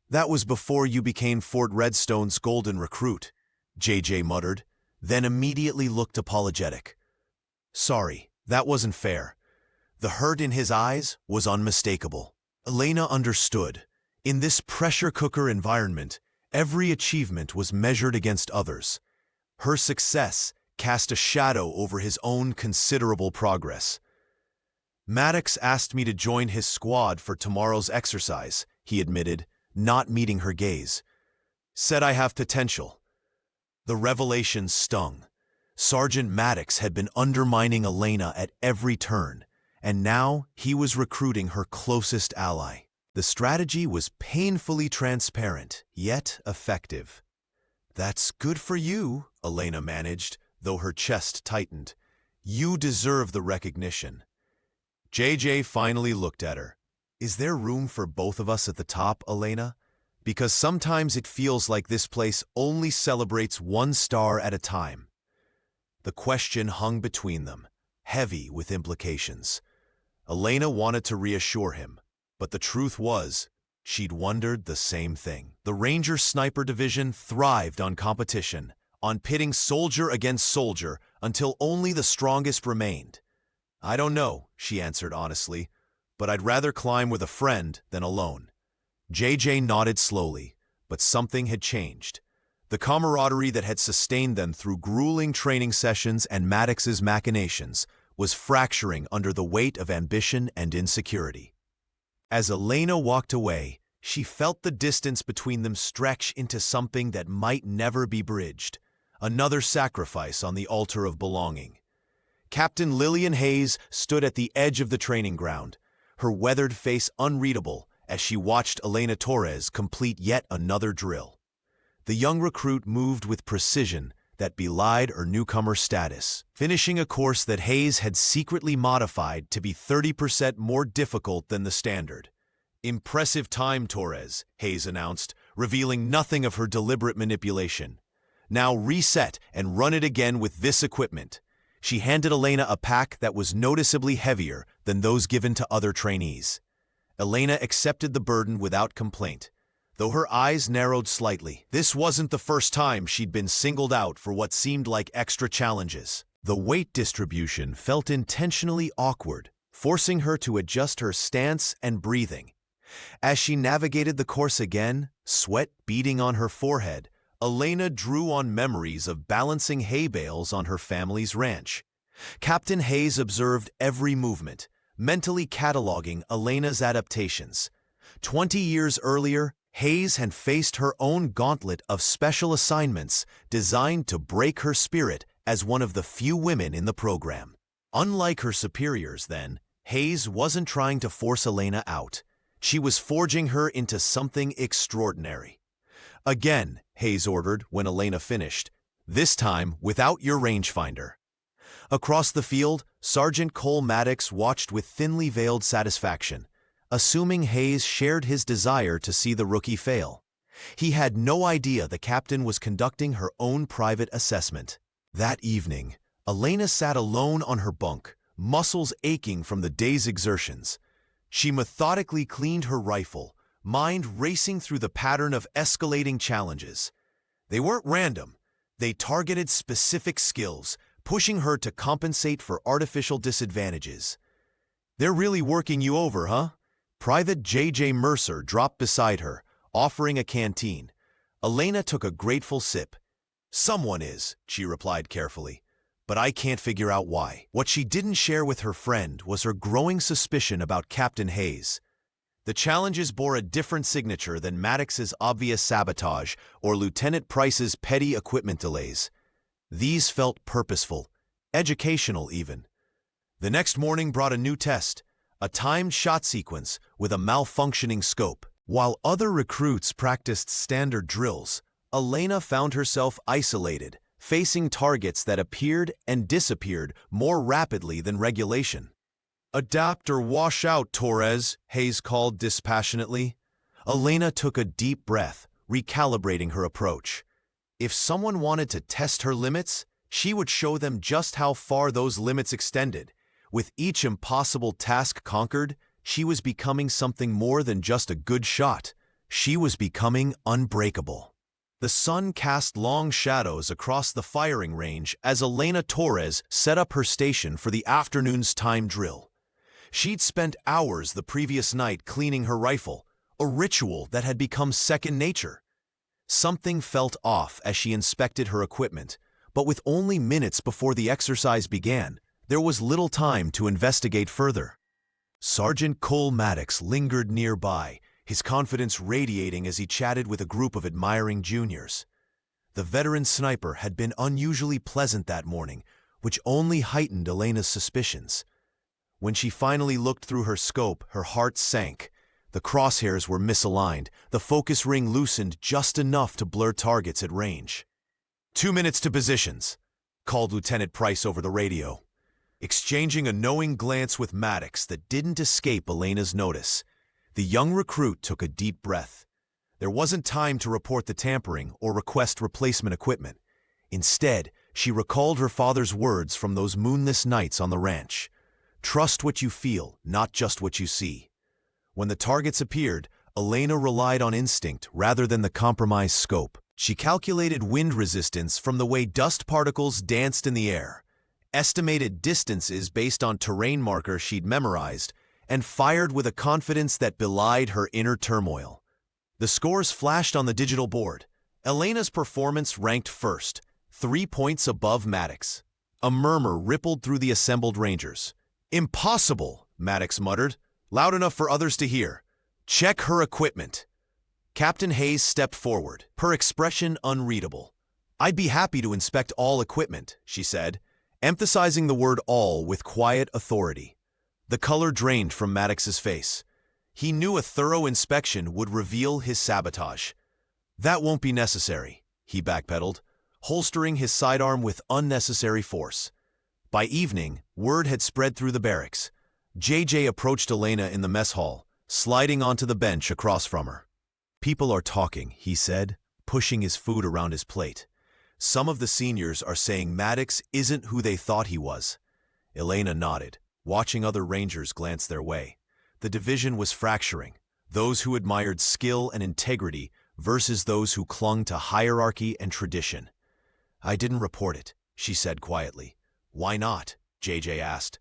"That was before you became Fort Redstone's golden recruit," JJ muttered, then immediately looked apologetic. "Sorry, that wasn't fair." The hurt in his eyes was unmistakable. Elena understood. In this pressure cooker environment, every achievement was measured against others. Her success cast a shadow over his own considerable progress. "Maddox asked me to join his squad for tomorrow's exercise," he admitted, not meeting her gaze. "Said I have potential." The revelation stung. Sergeant Maddox had been undermining Elena at every turn, and now he was recruiting her closest ally. The strategy was painfully transparent, yet effective. "That's good for you," Elena managed, though her chest tightened. "You deserve the recognition." JJ finally looked at her. "Is there room for both of us at the top, Elena? Because sometimes it feels like this place only celebrates one star at a time." The question hung between them, heavy with implications. Elena wanted to reassure him, but the truth was, she'd wondered the same thing. The Ranger Sniper Division thrived on competition, on pitting soldier against soldier until only the strongest remained. "I don't know," she answered honestly, "but I'd rather climb with a friend than alone." JJ nodded slowly, but something had changed. The camaraderie that had sustained them through grueling training sessions and Maddox's machinations was fracturing under the weight of ambition and insecurity. As Elena walked away, she felt the distance between them stretch into something that might never be bridged, another sacrifice on the altar of belonging. Captain Lillian Hayes stood at the edge of the training ground, her weathered face unreadable as she watched Elena Torres complete yet another drill. The young recruit moved with precision that belied her newcomer status, finishing a course that Hayes had secretly modified to be 30% more difficult than the standard. "Impressive time, Torres," Hayes announced, revealing nothing of her deliberate manipulation. "Now reset and run it again with this equipment." She handed Elena a pack that was noticeably heavier than those given to other trainees. Elena accepted the burden without complaint, though her eyes narrowed slightly. This wasn't the first time she'd been singled out for what seemed like extra challenges. The weight distribution felt intentionally awkward, forcing her to adjust her stance and breathing. As she navigated the course again, sweat beading on her forehead, Elena drew on memories of balancing hay bales on her family's ranch. Captain Hayes observed every movement, mentally cataloging Elena's adaptations. 20 years earlier, Hayes had faced her own gauntlet of special assignments designed to break her spirit as one of the few women in the program. Unlike her superiors then, Hayes wasn't trying to force Elena out. She was forging her into something extraordinary. Again, Hayes ordered when Elena finished, this time without your rangefinder. Across the field, Sergeant Cole Maddox watched with thinly veiled satisfaction, assuming Hayes shared his desire to see the rookie fail. He had no idea the captain was conducting her own private assessment. That evening, Elena sat alone on her bunk, muscles aching from the day's exertions. She methodically cleaned her rifle, mind racing through the pattern of escalating challenges. They weren't random. They targeted specific skills, pushing her to compensate for artificial disadvantages. They're really working you over, huh? Private J.J. Mercer dropped beside her, offering a canteen. Elena took a grateful sip. Someone is, she replied carefully, but I can't figure out why. What she didn't share with her friend was her growing suspicion about Captain Hayes. The challenges bore a different signature than Maddox's obvious sabotage or Lieutenant Price's petty equipment delays. These felt purposeful, educational even. The next morning brought a new test, a timed shot sequence with a malfunctioning scope. While other recruits practiced standard drills, Elena found herself isolated, facing targets that appeared and disappeared more rapidly than regulation. "Adapt or wash out, Torres," Hayes called dispassionately. Elena took a deep breath, recalibrating her approach. If someone wanted to test her limits, she would show them just how far those limits extended. With each impossible task conquered, she was becoming something more than just a good shot. She was becoming unbreakable. The sun cast long shadows across the firing range as Elena Torres set up her station for the afternoon's time drill. She'd spent hours the previous night cleaning her rifle, a ritual that had become second nature. Something felt off as she inspected her equipment, but with only minutes before the exercise began, there was little time to investigate further. Sergeant Cole Maddox lingered nearby, his confidence radiating as he chatted with a group of admiring juniors. The veteran sniper had been unusually pleasant that morning, which only heightened Elena's suspicions. When she finally looked through her scope, her heart sank. The crosshairs were misaligned, the focus ring loosened just enough to blur targets at range. 2 minutes to positions, called Lieutenant Price over the radio. Exchanging a knowing glance with Maddox that didn't escape Elena's notice, the young recruit took a deep breath. There wasn't time to report the tampering or request replacement equipment. Instead, she recalled her father's words from those moonless nights on the ranch. Trust what you feel, not just what you see. When the targets appeared, Elena relied on instinct rather than the compromised scope. She calculated wind resistance from the way dust particles danced in the air, estimated distances based on terrain markers she'd memorized, and fired with a confidence that belied her inner turmoil. The scores flashed on the digital board. Elena's performance ranked first, 3 points above Maddox. A murmur rippled through the assembled Rangers. "Impossible," Maddox muttered, loud enough for others to hear. "Check her equipment." Captain Hayes stepped forward, her expression unreadable. "I'd be happy to inspect all equipment," she said, emphasizing the word all with quiet authority. The color drained from Maddox's face. He knew a thorough inspection would reveal his sabotage. "That won't be necessary," he backpedaled, holstering his sidearm with unnecessary force. By evening, word had spread through the barracks. JJ approached Elena in the mess hall, sliding onto the bench across from her. "People are talking," he said, pushing his food around his plate. "Some of the seniors are saying Maddox isn't who they thought he was." Elena nodded, watching other Rangers glance their way. The division was fracturing, those who admired skill and integrity versus those who clung to hierarchy and tradition. "I didn't report it," she said quietly. "Why not?" JJ asked.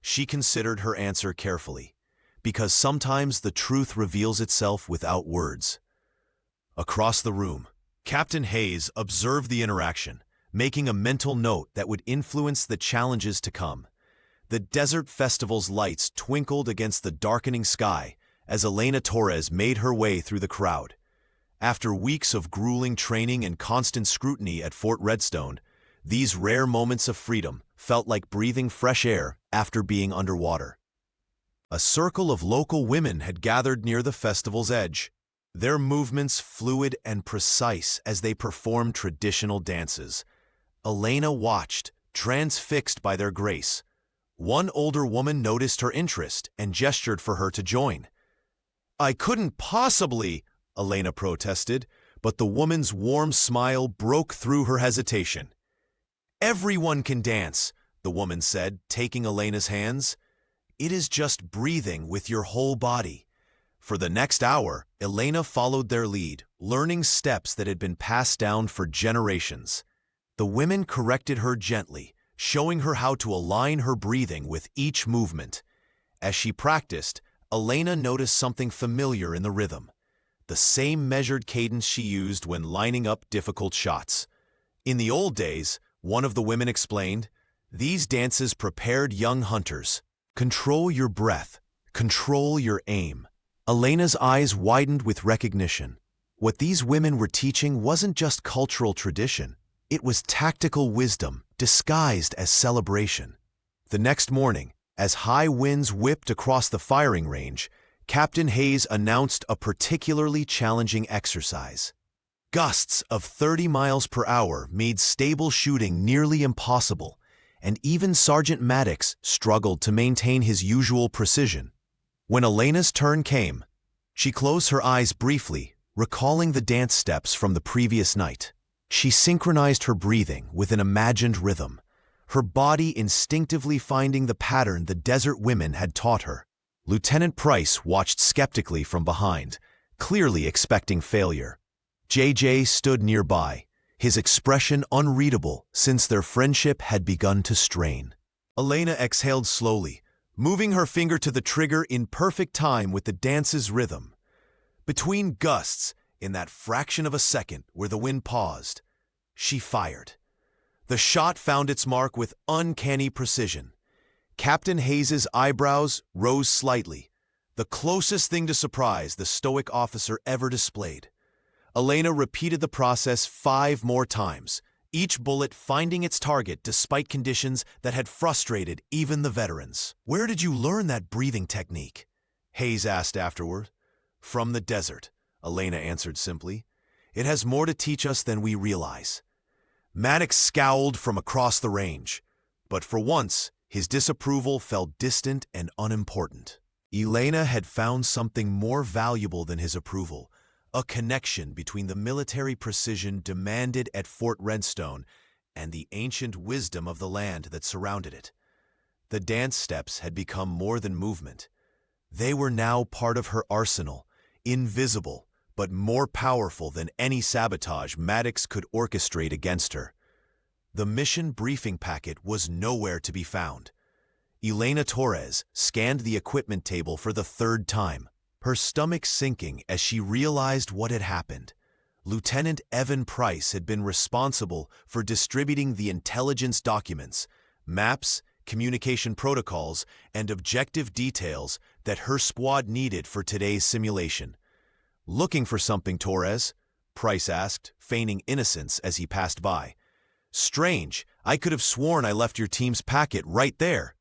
She considered her answer carefully. "Because sometimes the truth reveals itself without words." Across the room, Captain Hayes observed the interaction, making a mental note that would influence the challenges to come. The Desert Festival's lights twinkled against the darkening sky as Elena Torres made her way through the crowd. After weeks of grueling training and constant scrutiny at Fort Redstone, these rare moments of freedom felt like breathing fresh air after being underwater. A circle of local women had gathered near the festival's edge, their movements fluid and precise as they performed traditional dances. Elena watched, transfixed by their grace. One older woman noticed her interest and gestured for her to join. "I couldn't possibly," Elena protested, but the woman's warm smile broke through her hesitation. "Everyone can dance," the woman said, taking Elena's hands. "It is just breathing with your whole body." For the next hour, Elena followed their lead, learning steps that had been passed down for generations. The women corrected her gently, showing her how to align her breathing with each movement. As she practiced, Elena noticed something familiar in the rhythm, the same measured cadence she used when lining up difficult shots. In the old days, one of the women explained, these dances prepared young hunters. Control your breath, control your aim. Elena's eyes widened with recognition. What these women were teaching wasn't just cultural tradition. It was tactical wisdom, disguised as celebration. The next morning, as high winds whipped across the firing range, Captain Hayes announced a particularly challenging exercise. Gusts of 30 miles per hour made stable shooting nearly impossible, and even Sergeant Maddox struggled to maintain his usual precision. When Elena's turn came, she closed her eyes briefly, recalling the dance steps from the previous night. She synchronized her breathing with an imagined rhythm, her body instinctively finding the pattern the desert women had taught her. Lieutenant Price watched skeptically from behind, clearly expecting failure. JJ stood nearby, his expression unreadable since their friendship had begun to strain. Elena exhaled slowly, moving her finger to the trigger in perfect time with the dance's rhythm. Between gusts, in that fraction of a second where the wind paused, she fired. The shot found its mark with uncanny precision. Captain Hayes's eyebrows rose slightly, the closest thing to surprise the stoic officer ever displayed. Elena repeated the process 5 more times, each bullet finding its target despite conditions that had frustrated even the veterans. "Where did you learn that breathing technique?" Hayes asked afterward. "From the desert," Elena answered simply. "It has more to teach us than we realize." Maddox scowled from across the range, but for once, his disapproval felt distant and unimportant. Elena had found something more valuable than his approval, a connection between the military precision demanded at Fort Redstone and the ancient wisdom of the land that surrounded it. The dance steps had become more than movement. They were now part of her arsenal, invisible, but more powerful than any sabotage Maddox could orchestrate against her. The mission briefing packet was nowhere to be found. Elena Torres scanned the equipment table for the 3rd time, her stomach sinking as she realized what had happened. Lieutenant Evan Price had been responsible for distributing the intelligence documents, maps, communication protocols, and objective details that her squad needed for today's simulation. "Looking for something, Torres?" Price asked, feigning innocence as he passed by. "Strange, I could have sworn I left your team's packet right there."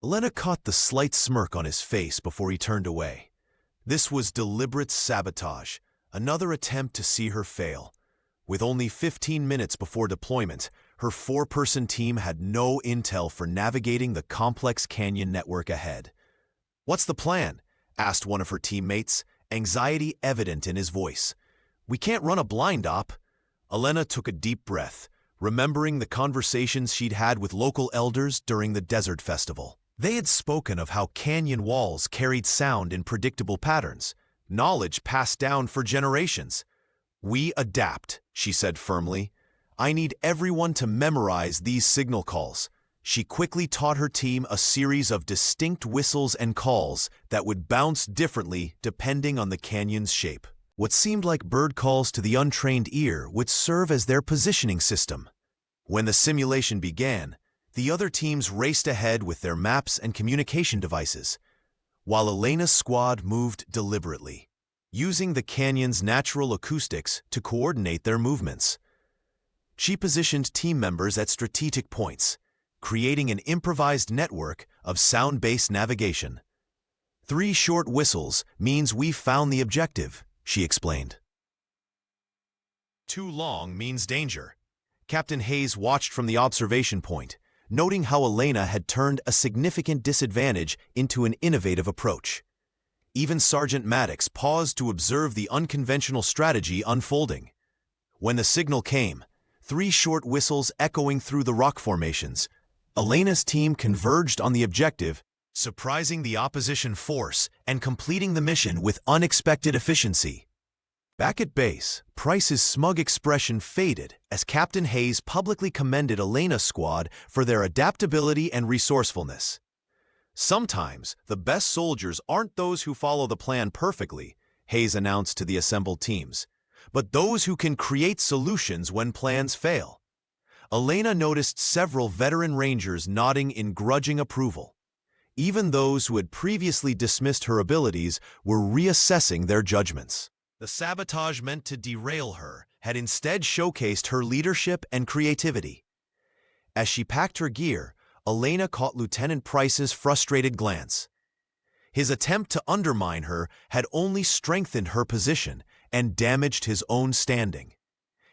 Elena caught the slight smirk on his face before he turned away. This was deliberate sabotage, another attempt to see her fail. With only 15 minutes before deployment, her 4-person team had no intel for navigating the complex canyon network ahead. "What's the plan?" asked one of her teammates, anxiety evident in his voice. "We can't run a blind op." Elena took a deep breath, remembering the conversations she'd had with local elders during the Desert Festival. They had spoken of how canyon walls carried sound in predictable patterns, knowledge passed down for generations. "We adapt," she said firmly. "I need everyone to memorize these signal calls. She quickly taught her team a series of distinct whistles and calls that would bounce differently depending on the canyon's shape. What seemed like bird calls to the untrained ear would serve as their positioning system. When the simulation began, the other teams raced ahead with their maps and communication devices, while Elena's squad moved deliberately, using the canyon's natural acoustics to coordinate their movements. She positioned team members at strategic points, creating an improvised network of sound-based navigation. 3 short whistles means we've found the objective, she explained. Too long means danger. Captain Hayes watched from the observation point, noting how Elena had turned a significant disadvantage into an innovative approach. Even Sergeant Maddox paused to observe the unconventional strategy unfolding. When the signal came, 3 short whistles echoing through the rock formations, Elena's team converged on the objective, surprising the opposition force and completing the mission with unexpected efficiency. Back at base, Price's smug expression faded as Captain Hayes publicly commended Elena's squad for their adaptability and resourcefulness. Sometimes, the best soldiers aren't those who follow the plan perfectly, Hayes announced to the assembled teams, but those who can create solutions when plans fail. Elena noticed several veteran Rangers nodding in grudging approval. Even those who had previously dismissed her abilities were reassessing their judgments. The sabotage meant to derail her had instead showcased her leadership and creativity. As she packed her gear, Elena caught Lieutenant Price's frustrated glance. His attempt to undermine her had only strengthened her position and damaged his own standing.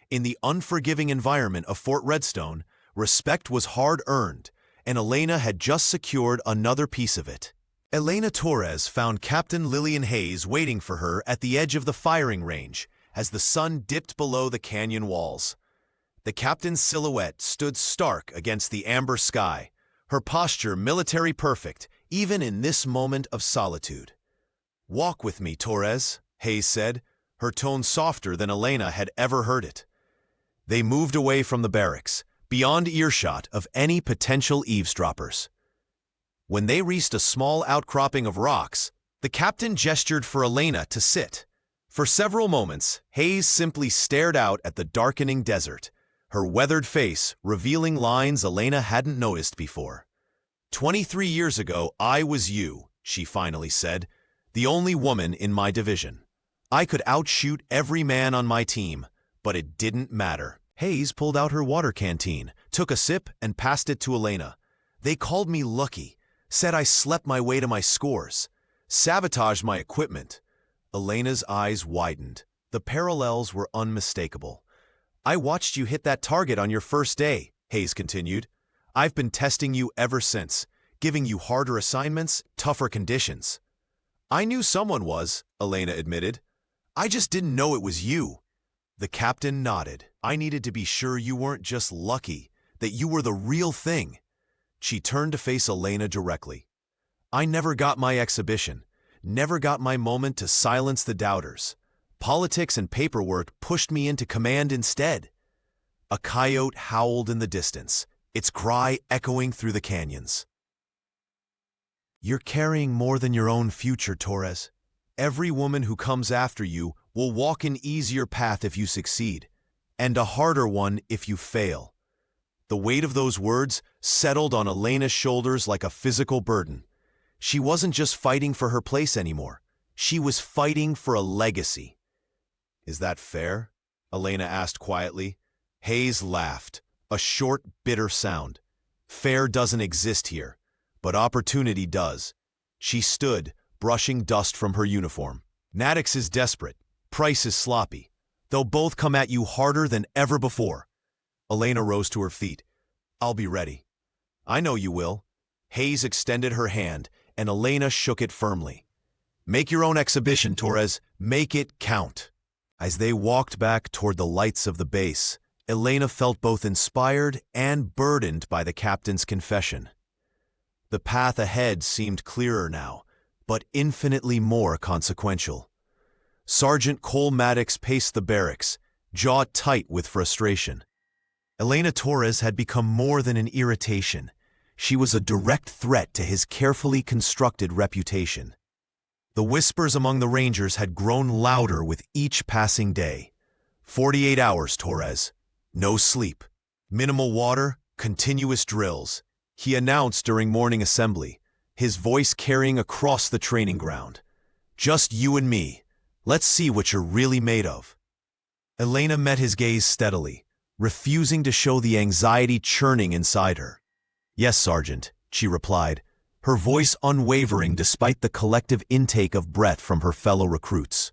In the unforgiving environment of Fort Redstone, respect was hard-earned, and Elena had just secured another piece of it. Elena Torres found Captain Lillian Hayes waiting for her at the edge of the firing range as the sun dipped below the canyon walls. The captain's silhouette stood stark against the amber sky, her posture military perfect, even in this moment of solitude. "Walk with me, Torres," Hayes said, her tone softer than Elena had ever heard it. They moved away from the barracks, beyond earshot of any potential eavesdroppers. When they reached a small outcropping of rocks, the captain gestured for Elena to sit. For several moments, Hayes simply stared out at the darkening desert, her weathered face revealing lines Elena hadn't noticed before. 23 years ago, I was you, she finally said, the only woman in my division. I could outshoot every man on my team, but it didn't matter. Hayes pulled out her water canteen, took a sip, and passed it to Elena. They called me lucky, said I slept my way to my scores, sabotaged my equipment. Elena's eyes widened. The parallels were unmistakable. I watched you hit that target on your first day, Hayes continued. I've been testing you ever since, giving you harder assignments, tougher conditions. I knew someone was, Elena admitted. I just didn't know it was you. The captain nodded. I needed to be sure you weren't just lucky, that you were the real thing. She turned to face Elena directly. I never got my exhibition, never got my moment to silence the doubters. Politics and paperwork pushed me into command instead. A coyote howled in the distance, its cry echoing through the canyons. You're carrying more than your own future, Torres. Every woman who comes after you will walk an easier path if you succeed, and a harder one if you fail. The weight of those words settled on Elena's shoulders like a physical burden. She wasn't just fighting for her place anymore. She was fighting for a legacy. Is that fair? Elena asked quietly. Hayes laughed, a short, bitter sound. Fair doesn't exist here, but opportunity does. She stood, brushing dust from her uniform. Maddox is desperate. Price is sloppy. They'll both come at you harder than ever before. Elena rose to her feet. I'll be ready. I know you will. Hayes extended her hand, and Elena shook it firmly. Make your own exhibition, Torres. Make it count. As they walked back toward the lights of the base, Elena felt both inspired and burdened by the captain's confession. The path ahead seemed clearer now, but infinitely more consequential. Sergeant Cole Maddox paced the barracks, jaw tight with frustration. Elena Torres had become more than an irritation. She was a direct threat to his carefully constructed reputation. The whispers among the Rangers had grown louder with each passing day. 48 hours, Torres. No sleep. Minimal water, continuous drills. He announced during morning assembly, his voice carrying across the training ground. Just you and me. Let's see what you're really made of. Elena met his gaze steadily, refusing to show the anxiety churning inside her. Yes, Sergeant, she replied, her voice unwavering despite the collective intake of breath from her fellow recruits.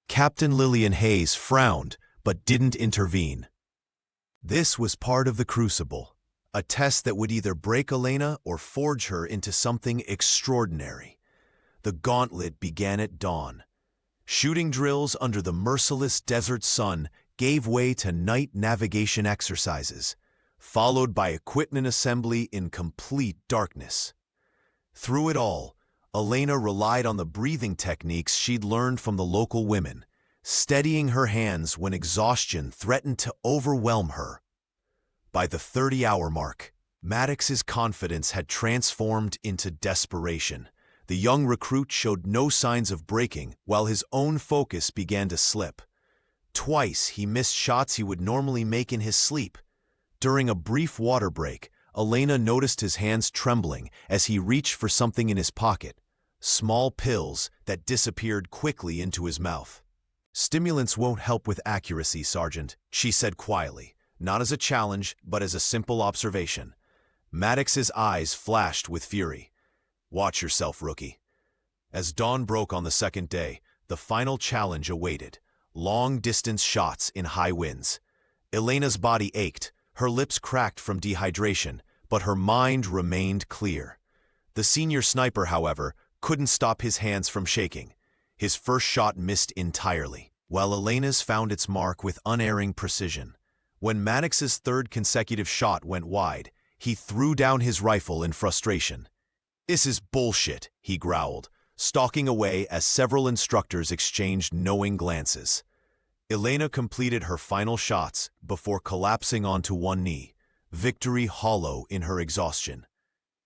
Captain Lillian Hayes frowned, but didn't intervene. This was part of the crucible, a test that would either break Elena or forge her into something extraordinary. The gauntlet began at dawn. Shooting drills under the merciless desert sun gave way to night navigation exercises, followed by equipment assembly in complete darkness. Through it all, Elena relied on the breathing techniques she'd learned from the local women, steadying her hands when exhaustion threatened to overwhelm her. By the 30-hour mark, Maddox's confidence had transformed into desperation. The young recruit showed no signs of breaking, while his own focus began to slip. Twice he missed shots he would normally make in his sleep. During a brief water break, Elena noticed his hands trembling as he reached for something in his pocket, small pills that disappeared quickly into his mouth. Stimulants won't help with accuracy, Sergeant, she said quietly, not as a challenge, but as a simple observation. Maddox's eyes flashed with fury. Watch yourself, rookie. As dawn broke on the second day, the final challenge awaited. Long-distance shots in high winds. Elena's body ached, her lips cracked from dehydration, but her mind remained clear. The senior sniper, however, couldn't stop his hands from shaking. His first shot missed entirely, while Elena's found its mark with unerring precision. When Maddox's third consecutive shot went wide, he threw down his rifle in frustration. This is bullshit, he growled, stalking away as several instructors exchanged knowing glances. Elena completed her final shots before collapsing onto one knee, victory hollow in her exhaustion.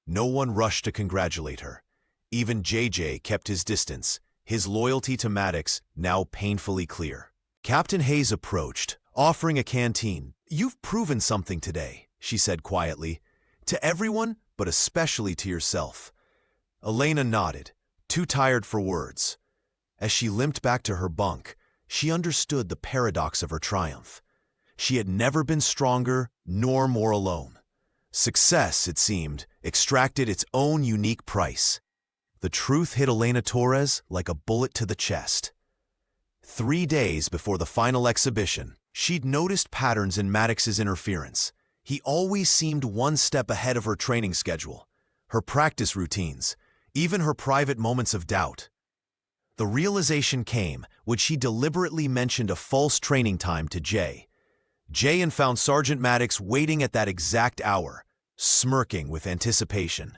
No one rushed to congratulate her. Even JJ kept his distance, his loyalty to Maddox now painfully clear. Captain Hayes approached, offering a canteen. You've proven something today, she said quietly. To everyone, but especially to yourself. Elena nodded, too tired for words. As she limped back to her bunk, she understood the paradox of her triumph. She had never been stronger nor more alone. Success, it seemed, extracted its own unique price. The truth hit Elena Torres like a bullet to the chest. 3 days before the final exhibition, she'd noticed patterns in Maddox's interference. He always seemed one step ahead of her training schedule, her practice routines, even her private moments of doubt. The realization came when she deliberately mentioned a false training time to Jay. Jay found Sergeant Maddox waiting at that exact hour, smirking with anticipation.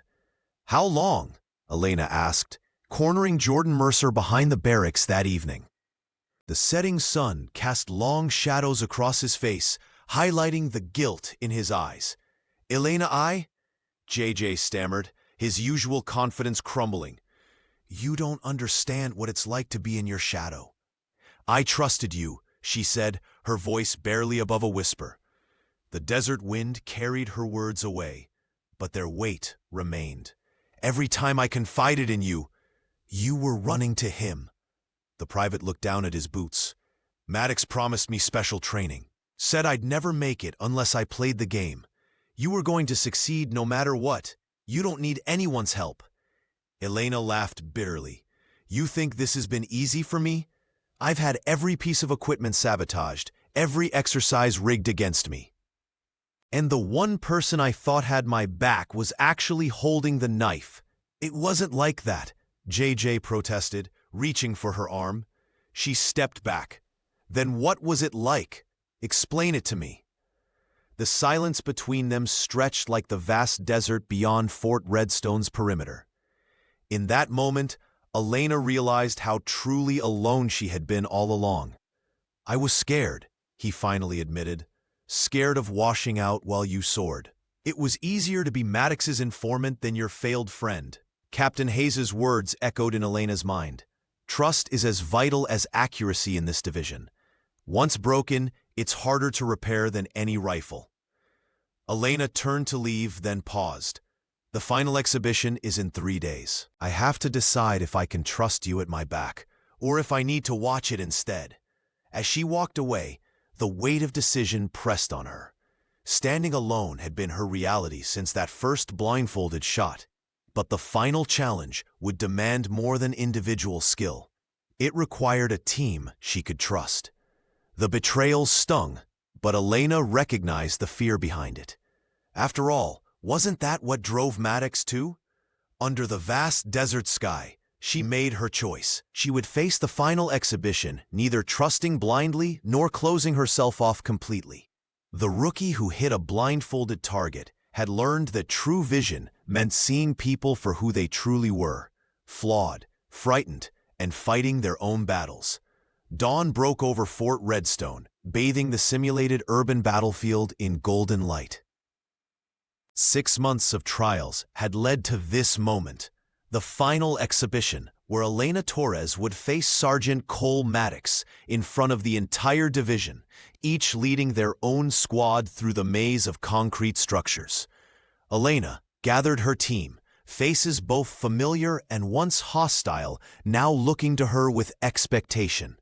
How long? Elena asked, cornering Jordan Mercer behind the barracks that evening. The setting sun cast long shadows across his face, highlighting the guilt in his eyes. Elena, JJ stammered, his usual confidence crumbling. You don't understand what it's like to be in your shadow. I trusted you, she said, her voice barely above a whisper. The desert wind carried her words away, but their weight remained. Every time I confided in you, you were running to him. The private looked down at his boots. Maddox promised me special training, said I'd never make it unless I played the game. You were going to succeed no matter what. You don't need anyone's help. Elena laughed bitterly. You think this has been easy for me? I've had every piece of equipment sabotaged, every exercise rigged against me. And the one person I thought had my back was actually holding the knife. It wasn't like that, JJ protested, reaching for her arm. She stepped back. Then what was it like? Explain it to me. The silence between them stretched like the vast desert beyond Fort Redstone's perimeter. In that moment, Elena realized how truly alone she had been all along. I was scared, he finally admitted. Scared of washing out while you soared. It was easier to be Maddox's informant than your failed friend. Captain Hayes's words echoed in Elena's mind. Trust is as vital as accuracy in this division. Once broken, it's harder to repair than any rifle. Elena turned to leave, then paused. The final exhibition is in 3 days. I have to decide if I can trust you at my back, or if I need to watch it instead. As she walked away, the weight of decision pressed on her. Standing alone had been her reality since that first blindfolded shot. But the final challenge would demand more than individual skill. It required a team she could trust. The betrayal stung, but Elena recognized the fear behind it. After all, wasn't that what drove Maddox too? Under the vast desert sky, she made her choice. She would face the final exhibition, neither trusting blindly nor closing herself off completely. The rookie who hit a blindfolded target had learned that true vision meant seeing people for who they truly were, flawed, frightened, and fighting their own battles. Dawn broke over Fort Redstone, bathing the simulated urban battlefield in golden light. 6 months of trials had led to this moment, the final exhibition, where Elena Torres would face Sergeant Cole Maddox in front of the entire division, each leading their own squad through the maze of concrete structures. Elena gathered her team, faces both familiar and once hostile, now looking to her with expectation.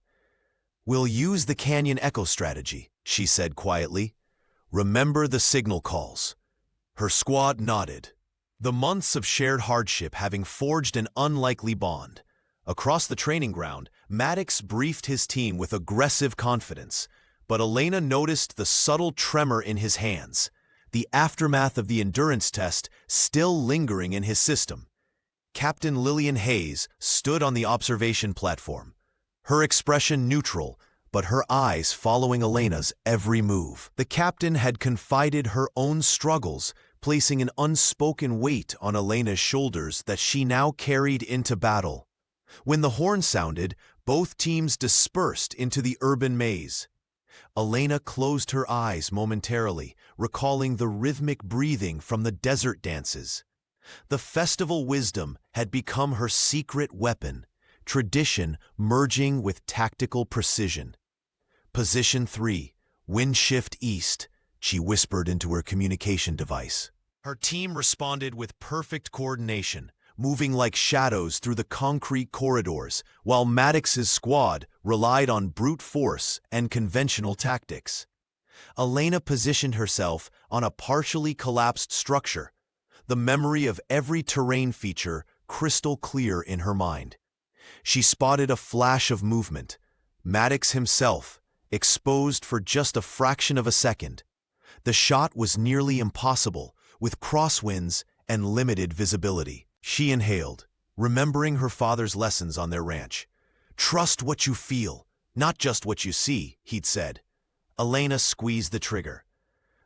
"We'll use the Canyon Echo strategy," she said quietly. "Remember the signal calls." Her squad nodded, the months of shared hardship having forged an unlikely bond. Across the training ground, Maddox briefed his team with aggressive confidence, but Elena noticed the subtle tremor in his hands, the aftermath of the endurance test still lingering in his system. Captain Lillian Hayes stood on the observation platform, her expression neutral, but her eyes following Elena's every move. The captain had confided her own struggles, placing an unspoken weight on Elena's shoulders that she now carried into battle. When the horn sounded, both teams dispersed into the urban maze. Elena closed her eyes momentarily, recalling the rhythmic breathing from the desert dances. The festival wisdom had become her secret weapon, tradition merging with tactical precision. "Position 3, wind shift east," she whispered into her communication device. Her team responded with perfect coordination, moving like shadows through the concrete corridors, while Maddox's squad relied on brute force and conventional tactics. Elena positioned herself on a partially collapsed structure, the memory of every terrain feature crystal clear in her mind. She spotted a flash of movement, Maddox himself, exposed for just a fraction of a second. The shot was nearly impossible, with crosswinds and limited visibility. She inhaled, remembering her father's lessons on their ranch. "Trust what you feel, not just what you see," he'd said. Elena squeezed the trigger.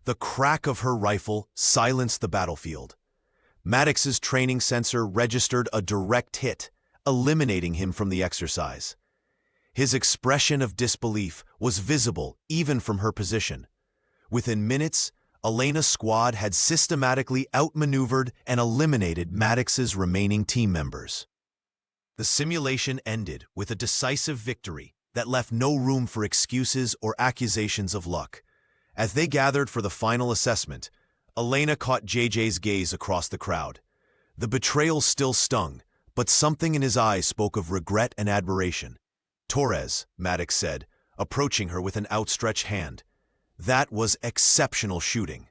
The crack of her rifle silenced the battlefield. Maddox's training sensor registered a direct hit, eliminating him from the exercise. His expression of disbelief was visible even from her position. Within minutes, Elena's squad had systematically outmaneuvered and eliminated Maddox's remaining team members. The simulation ended with a decisive victory that left no room for excuses or accusations of luck. As they gathered for the final assessment, Elena caught JJ's gaze across the crowd. The betrayal still stung, but something in his eyes spoke of regret and admiration. "Torres," Maddox said, approaching her with an outstretched hand. "That was exceptional shooting."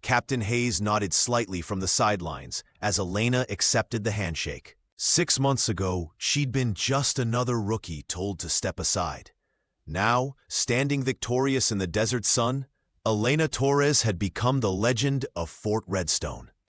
Captain Hayes nodded slightly from the sidelines as Elena accepted the handshake. 6 months ago, she'd been just another rookie told to step aside. Now, standing victorious in the desert sun, Elena Torres had become the legend of Fort Redstone.